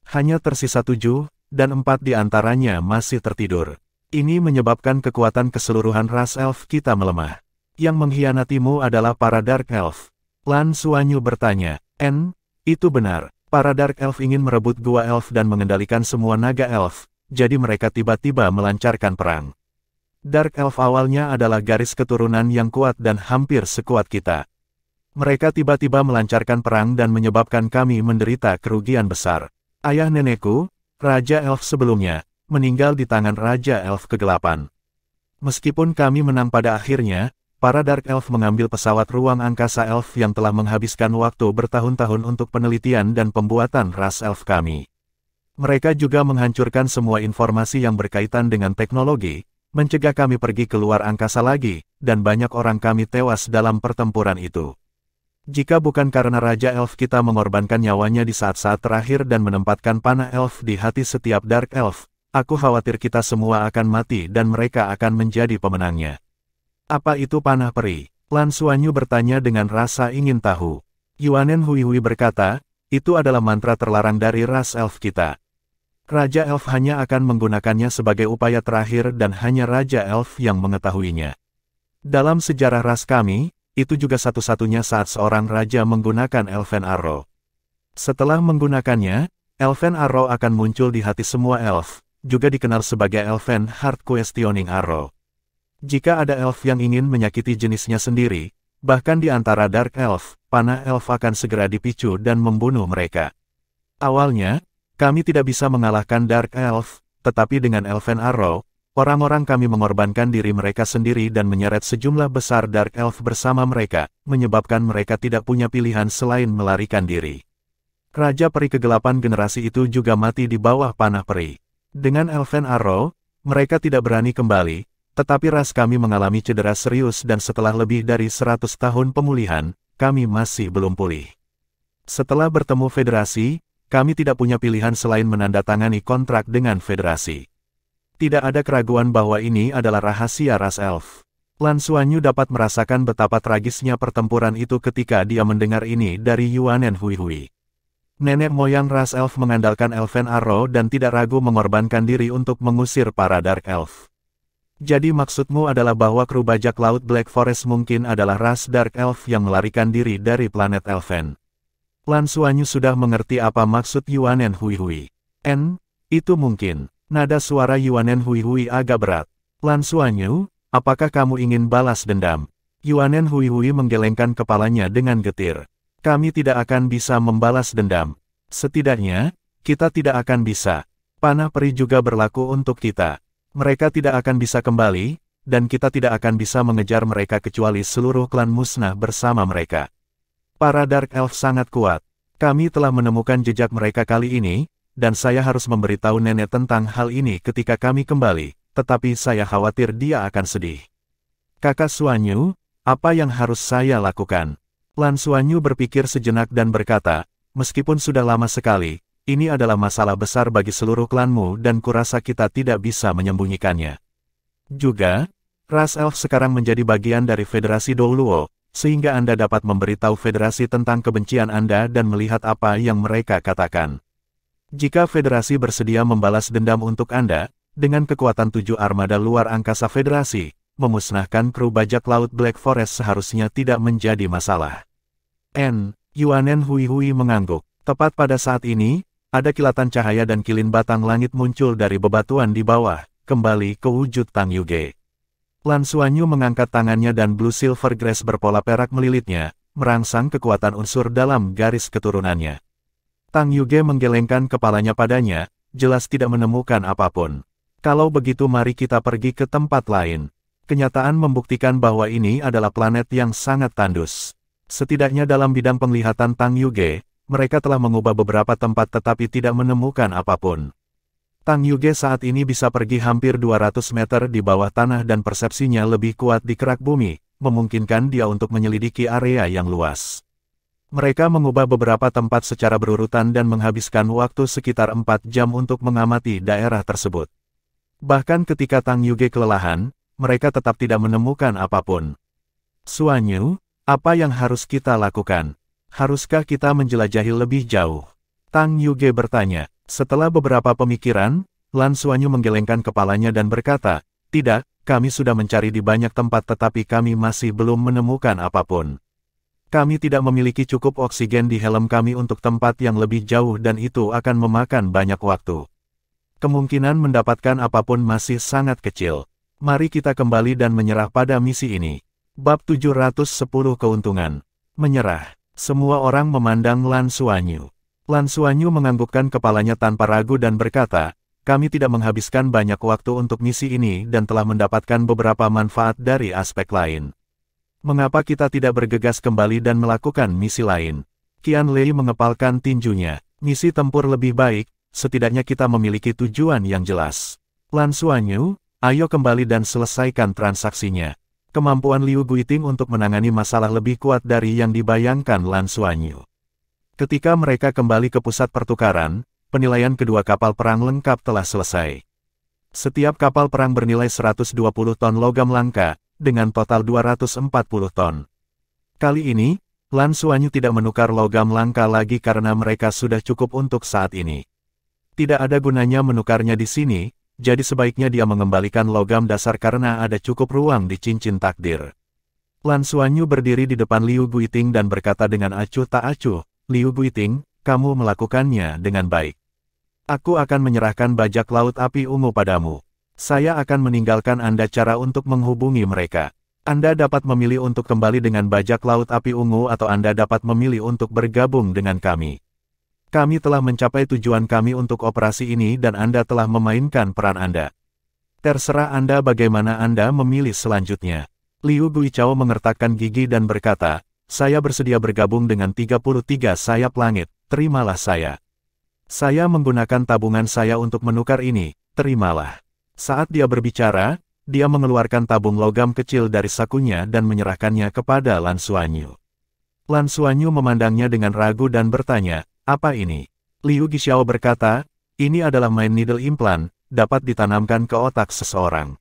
Hanya tersisa 7, dan 4 di antaranya masih tertidur. Ini menyebabkan kekuatan keseluruhan ras elf kita melemah. Yang mengkhianatimu adalah para Dark Elf. Lan Xuanyu bertanya, itu benar. Para Dark Elf ingin merebut Gua Elf dan mengendalikan semua naga elf, jadi mereka tiba-tiba melancarkan perang. Dark Elf awalnya adalah garis keturunan yang kuat dan hampir sekuat kita. Mereka tiba-tiba melancarkan perang dan menyebabkan kami menderita kerugian besar. Ayah nenekku, Raja Elf sebelumnya, meninggal di tangan Raja Elf Kegelapan. Meskipun kami menang pada akhirnya, para Dark Elf mengambil pesawat ruang angkasa elf yang telah menghabiskan waktu bertahun-tahun untuk penelitian dan pembuatan ras elf kami. Mereka juga menghancurkan semua informasi yang berkaitan dengan teknologi, mencegah kami pergi ke luar angkasa lagi, dan banyak orang kami tewas dalam pertempuran itu. Jika bukan karena Raja Elf kita mengorbankan nyawanya di saat-saat terakhir dan menempatkan panah elf di hati setiap Dark Elf, aku khawatir kita semua akan mati dan mereka akan menjadi pemenangnya. Apa itu panah peri? Lan Xuanyu bertanya dengan rasa ingin tahu. Yuanen Hui berkata, itu adalah mantra terlarang dari ras elf kita. Raja elf hanya akan menggunakannya sebagai upaya terakhir dan hanya Raja elf yang mengetahuinya. Dalam sejarah ras kami, itu juga satu-satunya saat seorang raja menggunakan Elven Arrow. Setelah menggunakannya, Elven Arrow akan muncul di hati semua elf, juga dikenal sebagai Elven Heart Questioning Arrow. Jika ada elf yang ingin menyakiti jenisnya sendiri, bahkan di antara Dark Elf, panah elf akan segera dipicu dan membunuh mereka. Awalnya, kami tidak bisa mengalahkan Dark Elf, tetapi dengan Elven Arrow, orang-orang kami mengorbankan diri mereka sendiri dan menyeret sejumlah besar Dark Elf bersama mereka, menyebabkan mereka tidak punya pilihan selain melarikan diri. Raja Peri Kegelapan generasi itu juga mati di bawah panah peri. Dengan Elven Arrow, mereka tidak berani kembali, tetapi ras kami mengalami cedera serius dan setelah lebih dari 100 tahun pemulihan, kami masih belum pulih. Setelah bertemu Federasi, kami tidak punya pilihan selain menandatangani kontrak dengan Federasi. Tidak ada keraguan bahwa ini adalah rahasia ras elf. Lan Xuanyu dapat merasakan betapa tragisnya pertempuran itu ketika dia mendengar ini dari Yuanen Hui. Nenek moyang ras elf mengandalkan Elven Arrow dan tidak ragu mengorbankan diri untuk mengusir para Dark Elf. Jadi maksudmu adalah bahwa kru bajak laut Black Forest mungkin adalah ras Dark Elf yang melarikan diri dari planet Elven. Lan Xuanyu sudah mengerti apa maksud Yuanen Hui. Itu mungkin. Nada suara Yuanen Hui agak berat. Lan Xuanyu, apakah kamu ingin balas dendam? Yuanen Hui menggelengkan kepalanya dengan getir. Kami tidak akan bisa membalas dendam. Setidaknya, kita tidak akan bisa. Panah peri juga berlaku untuk kita. Mereka tidak akan bisa kembali, dan kita tidak akan bisa mengejar mereka kecuali seluruh klan musnah bersama mereka. Para Dark Elf sangat kuat. Kami telah menemukan jejak mereka kali ini, dan saya harus memberitahu nenek tentang hal ini ketika kami kembali, tetapi saya khawatir dia akan sedih. Kakak Xuanyu, apa yang harus saya lakukan? Lan Xuanyu berpikir sejenak dan berkata, meskipun sudah lama sekali, ini adalah masalah besar bagi seluruh klanmu dan kurasa kita tidak bisa menyembunyikannya. Juga, ras elf sekarang menjadi bagian dari Federasi Douluo, sehingga Anda dapat memberitahu Federasi tentang kebencian Anda dan melihat apa yang mereka katakan. Jika Federasi bersedia membalas dendam untuk Anda, dengan kekuatan 7 armada luar angkasa Federasi, memusnahkan kru bajak laut Black Forest seharusnya tidak menjadi masalah. Yuanen Hui mengangguk. Tepat pada saat ini, ada kilatan cahaya dan kilin batang langit muncul dari bebatuan di bawah, kembali ke wujud Tang Yuge. Lan Xuanyu mengangkat tangannya dan Blue Silver Grace berpola perak melilitnya, merangsang kekuatan unsur dalam garis keturunannya. Tang Yuge menggelengkan kepalanya padanya, jelas tidak menemukan apapun. Kalau begitu mari kita pergi ke tempat lain. Kenyataan membuktikan bahwa ini adalah planet yang sangat tandus. Setidaknya dalam bidang penglihatan Tang Yuge, mereka telah mengubah beberapa tempat tetapi tidak menemukan apapun. Tang Yuge saat ini bisa pergi hampir 200 meter di bawah tanah dan persepsinya lebih kuat di kerak bumi, memungkinkan dia untuk menyelidiki area yang luas. Mereka mengubah beberapa tempat secara berurutan dan menghabiskan waktu sekitar 4 jam untuk mengamati daerah tersebut. Bahkan ketika Tang Yuge kelelahan, mereka tetap tidak menemukan apapun. Xuanyu, apa yang harus kita lakukan? Haruskah kita menjelajahi lebih jauh? Tang Yuge bertanya. Setelah beberapa pemikiran, Lan Xuanyu menggelengkan kepalanya dan berkata, "Tidak, kami sudah mencari di banyak tempat tetapi kami masih belum menemukan apapun. Kami tidak memiliki cukup oksigen di helm kami untuk tempat yang lebih jauh dan itu akan memakan banyak waktu. Kemungkinan mendapatkan apapun masih sangat kecil. Mari kita kembali dan menyerah pada misi ini." Bab 710 Keuntungan. Menyerah. Semua orang memandang Lan Xuanyu. Lan Xuanyu menganggukkan kepalanya tanpa ragu dan berkata, "Kami tidak menghabiskan banyak waktu untuk misi ini dan telah mendapatkan beberapa manfaat dari aspek lain. Mengapa kita tidak bergegas kembali dan melakukan misi lain?" Qian Lei mengepalkan tinjunya. "Misi tempur lebih baik, setidaknya kita memiliki tujuan yang jelas. Lan Xuanyu, ayo kembali dan selesaikan transaksinya." Kemampuan Liu Guiting untuk menangani masalah lebih kuat dari yang dibayangkan Lan Xuanyu. Ketika mereka kembali ke pusat pertukaran, penilaian kedua kapal perang lengkap telah selesai. Setiap kapal perang bernilai 120 ton logam langka, dengan total 240 ton. Kali ini, Lan Xuanyu tidak menukar logam langka lagi karena mereka sudah cukup untuk saat ini. Tidak ada gunanya menukarnya di sini, jadi sebaiknya dia mengembalikan logam dasar karena ada cukup ruang di cincin takdir. Lan Xuanyu berdiri di depan Liu Guiting dan berkata dengan acuh tak acuh, "Liu Guiting, kamu melakukannya dengan baik. Aku akan menyerahkan bajak laut api ungu padamu. Saya akan meninggalkan Anda cara untuk menghubungi mereka. Anda dapat memilih untuk kembali dengan bajak laut api ungu atau Anda dapat memilih untuk bergabung dengan kami. Kami telah mencapai tujuan kami untuk operasi ini dan Anda telah memainkan peran Anda. Terserah Anda bagaimana Anda memilih selanjutnya." Liu Guichao mengertakkan gigi dan berkata, "Saya bersedia bergabung dengan 33 sayap langit, terimalah saya. Saya menggunakan tabungan saya untuk menukar ini, terimalah." Saat dia berbicara, dia mengeluarkan tabung logam kecil dari sakunya dan menyerahkannya kepada Lan Xuanyu. Lan Xuanyu memandangnya dengan ragu dan bertanya, "Apa ini?" Liu Guichao berkata, "Ini adalah Mind Needle Implant, dapat ditanamkan ke otak seseorang.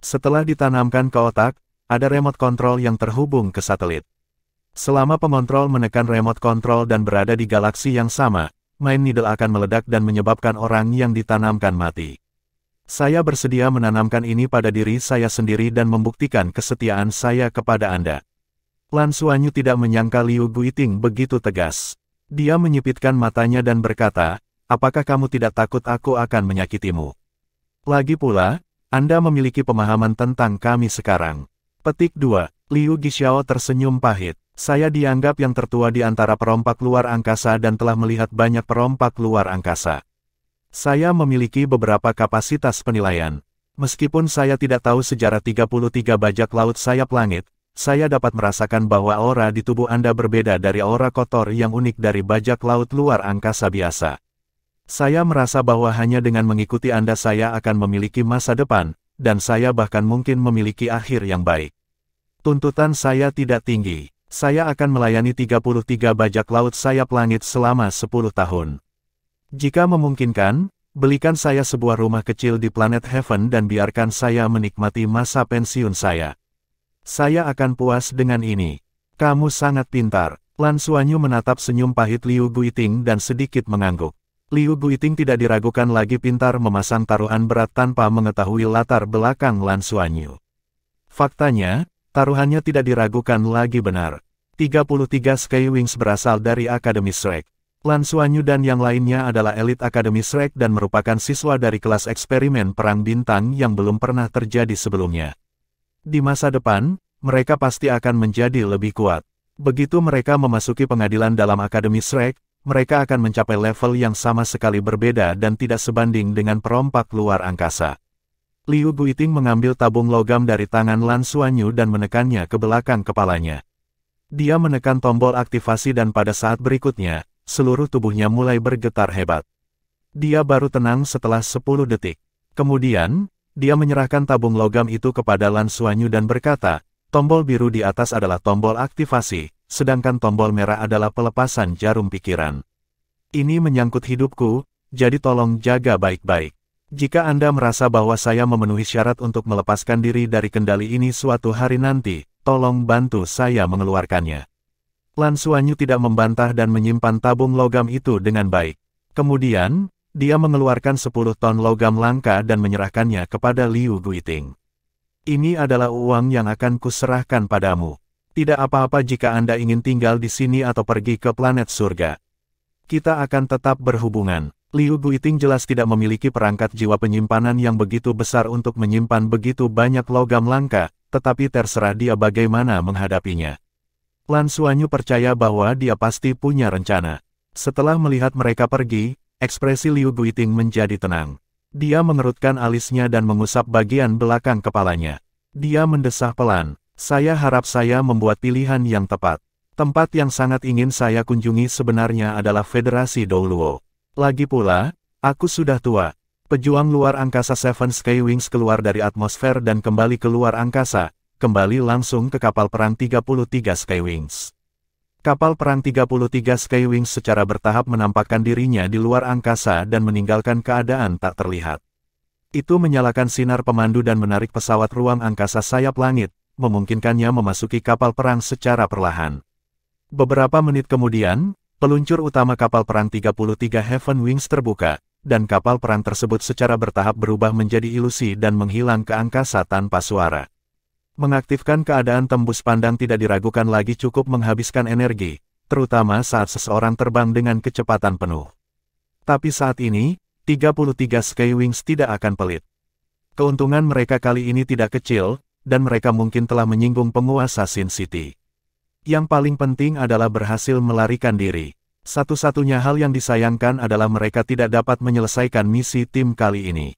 Setelah ditanamkan ke otak, ada remote control yang terhubung ke satelit. Selama pengontrol menekan remote control dan berada di galaksi yang sama, Mind Needle akan meledak dan menyebabkan orang yang ditanamkan mati. Saya bersedia menanamkan ini pada diri saya sendiri dan membuktikan kesetiaan saya kepada Anda." Lan Xuanyu tidak menyangka Liu Guiting begitu tegas. Dia menyipitkan matanya dan berkata, "Apakah kamu tidak takut aku akan menyakitimu? Lagi pula, Anda memiliki pemahaman tentang kami sekarang." Petik 2. Liu Guichao tersenyum pahit. "Saya dianggap yang tertua di antara perompak luar angkasa dan telah melihat banyak perompak luar angkasa. Saya memiliki beberapa kapasitas penilaian. Meskipun saya tidak tahu sejarah 33 bajak laut sayap langit, saya dapat merasakan bahwa aura di tubuh Anda berbeda dari aura kotor yang unik dari bajak laut luar angkasa biasa. Saya merasa bahwa hanya dengan mengikuti Anda saya akan memiliki masa depan, dan saya bahkan mungkin memiliki akhir yang baik. Tuntutan saya tidak tinggi. Saya akan melayani 33 bajak laut sayap langit selama 10 tahun. Jika memungkinkan, belikan saya sebuah rumah kecil di planet Heaven dan biarkan saya menikmati masa pensiun saya. Saya akan puas dengan ini." "Kamu sangat pintar." Lan Xuanyu menatap senyum pahit Liu Guiting dan sedikit mengangguk. Liu Guiting tidak diragukan lagi pintar memasang taruhan berat tanpa mengetahui latar belakang Lan Xuanyu. Faktanya, taruhannya tidak diragukan lagi benar. 33 Skywings berasal dari Akademi Shrek. Lan Xuanyu dan yang lainnya adalah elit Akademi Shrek dan merupakan siswa dari kelas eksperimen perang bintang yang belum pernah terjadi sebelumnya. Di masa depan, mereka pasti akan menjadi lebih kuat. Begitu mereka memasuki pengadilan dalam Akademi Shrek, mereka akan mencapai level yang sama sekali berbeda dan tidak sebanding dengan perompak luar angkasa. Liu Guiting mengambil tabung logam dari tangan Lan Xuanyu dan menekannya ke belakang kepalanya. Dia menekan tombol aktivasi dan pada saat berikutnya, seluruh tubuhnya mulai bergetar hebat. Dia baru tenang setelah 10 detik. Kemudian, dia menyerahkan tabung logam itu kepada Lan Xuanyu dan berkata, tombol biru di atas adalah tombol aktivasi, sedangkan tombol merah adalah pelepasan jarum pikiran. Ini menyangkut hidupku, jadi tolong jaga baik-baik. Jika Anda merasa bahwa saya memenuhi syarat untuk melepaskan diri dari kendali ini suatu hari nanti, tolong bantu saya mengeluarkannya. Lan Xuanyu tidak membantah dan menyimpan tabung logam itu dengan baik. Kemudian, dia mengeluarkan 10 ton logam langka dan menyerahkannya kepada Liu Guiting. Ini adalah uang yang akan kuserahkan padamu. Tidak apa-apa jika Anda ingin tinggal di sini atau pergi ke planet surga. Kita akan tetap berhubungan. Liu Guiting jelas tidak memiliki perangkat jiwa penyimpanan yang begitu besar untuk menyimpan begitu banyak logam langka, tetapi terserah dia bagaimana menghadapinya. Lan Xuanyu percaya bahwa dia pasti punya rencana. Setelah melihat mereka pergi, ekspresi Liu Guiting menjadi tenang. Dia mengerutkan alisnya dan mengusap bagian belakang kepalanya. Dia mendesah pelan, saya harap saya membuat pilihan yang tepat. Tempat yang sangat ingin saya kunjungi sebenarnya adalah Federasi Douluo. Lagi pula, aku sudah tua. Pejuang luar angkasa Seven Sky Wings keluar dari atmosfer dan kembali ke luar angkasa, kembali langsung ke kapal perang 33 Sky Wings. Kapal perang 33 Sky Wings secara bertahap menampakkan dirinya di luar angkasa dan meninggalkan keadaan tak terlihat. Itu menyalakan sinar pemandu dan menarik pesawat ruang angkasa sayap langit, memungkinkannya memasuki kapal perang secara perlahan. Beberapa menit kemudian, peluncur utama kapal perang 33 Heaven Wings terbuka, dan kapal perang tersebut secara bertahap berubah menjadi ilusi dan menghilang ke angkasa tanpa suara. Mengaktifkan keadaan tembus pandang tidak diragukan lagi cukup menghabiskan energi, terutama saat seseorang terbang dengan kecepatan penuh. Tapi saat ini, 33 Sky Wings tidak akan pelit. Keuntungan mereka kali ini tidak kecil, dan mereka mungkin telah menyinggung penguasa Sin City. Yang paling penting adalah berhasil melarikan diri. Satu-satunya hal yang disayangkan adalah mereka tidak dapat menyelesaikan misi tim kali ini.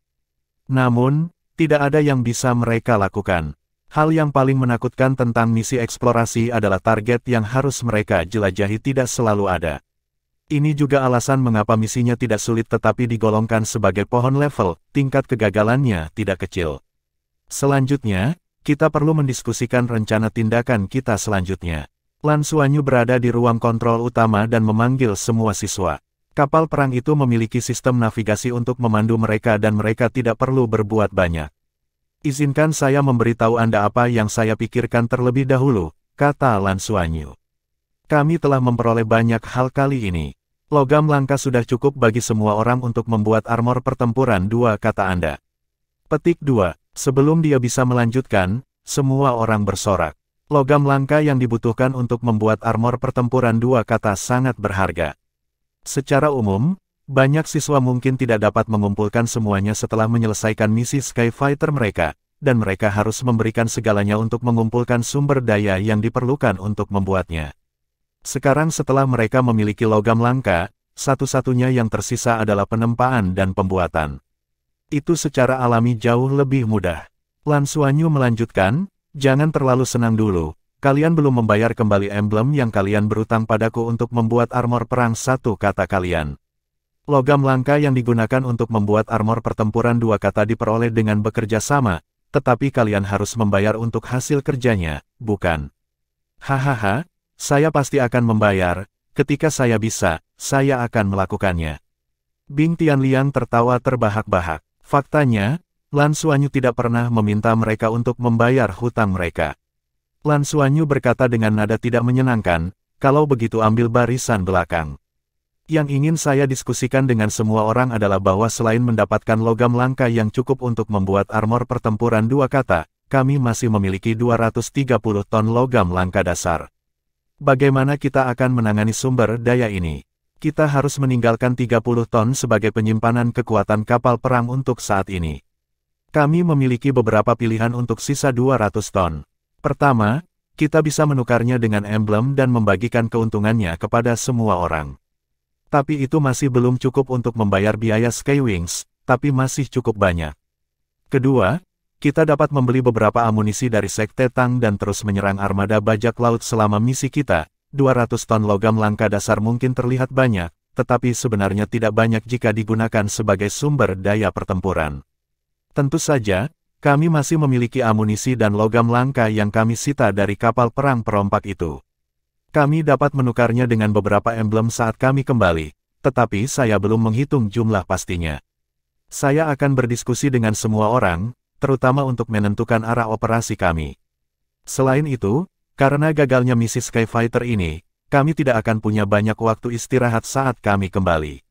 Namun, tidak ada yang bisa mereka lakukan. Hal yang paling menakutkan tentang misi eksplorasi adalah target yang harus mereka jelajahi tidak selalu ada. Ini juga alasan mengapa misinya tidak sulit tetapi digolongkan sebagai pohon level, tingkat kegagalannya tidak kecil. Selanjutnya, kita perlu mendiskusikan rencana tindakan kita selanjutnya. Lan Xuanyu berada di ruang kontrol utama dan memanggil semua siswa. Kapal perang itu memiliki sistem navigasi untuk memandu mereka dan mereka tidak perlu berbuat banyak. Izinkan saya memberitahu Anda apa yang saya pikirkan terlebih dahulu, kata Lan Xuanyu. Kami telah memperoleh banyak hal kali ini. Logam langka sudah cukup bagi semua orang untuk membuat armor pertempuran 2, kata Anda. Petik 2. Sebelum dia bisa melanjutkan, semua orang bersorak. Logam langka yang dibutuhkan untuk membuat armor pertempuran 2, kata sangat berharga. Secara umum, banyak siswa mungkin tidak dapat mengumpulkan semuanya setelah menyelesaikan misi Skyfighter mereka, dan mereka harus memberikan segalanya untuk mengumpulkan sumber daya yang diperlukan untuk membuatnya. Sekarang setelah mereka memiliki logam langka, satu-satunya yang tersisa adalah penempaan dan pembuatan. Itu secara alami jauh lebih mudah. Lan Xuanyu melanjutkan, jangan terlalu senang dulu, kalian belum membayar kembali emblem yang kalian berutang padaku untuk membuat armor perang 1, kata kalian. Logam langka yang digunakan untuk membuat armor pertempuran 2, kata diperoleh dengan bekerja sama, tetapi kalian harus membayar untuk hasil kerjanya, bukan? Hahaha, saya pasti akan membayar, ketika saya bisa, saya akan melakukannya. Bing Tianliang tertawa terbahak-bahak. Faktanya, Lan Xuanyu tidak pernah meminta mereka untuk membayar hutang mereka. Lan Xuanyu berkata dengan nada tidak menyenangkan, kalau begitu ambil barisan belakang. Yang ingin saya diskusikan dengan semua orang adalah bahwa selain mendapatkan logam langka yang cukup untuk membuat armor pertempuran 2, kata, kami masih memiliki 230 ton logam langka dasar. Bagaimana kita akan menangani sumber daya ini? Kita harus meninggalkan 30 ton sebagai penyimpanan kekuatan kapal perang untuk saat ini. Kami memiliki beberapa pilihan untuk sisa 200 ton. Pertama, kita bisa menukarnya dengan emblem dan membagikan keuntungannya kepada semua orang. Tapi itu masih belum cukup untuk membayar biaya Skywings, tapi masih cukup banyak. Kedua, kita dapat membeli beberapa amunisi dari Sekte Tang dan terus menyerang armada bajak laut selama misi kita. 200 ton logam langka dasar mungkin terlihat banyak, tetapi sebenarnya tidak banyak jika digunakan sebagai sumber daya pertempuran. Tentu saja, kami masih memiliki amunisi dan logam langka yang kami sita dari kapal perang perompak itu. Kami dapat menukarnya dengan beberapa emblem saat kami kembali, tetapi saya belum menghitung jumlah pastinya. Saya akan berdiskusi dengan semua orang, terutama untuk menentukan arah operasi kami. Selain itu, karena gagalnya misi Skyfighter ini, kami tidak akan punya banyak waktu istirahat saat kami kembali.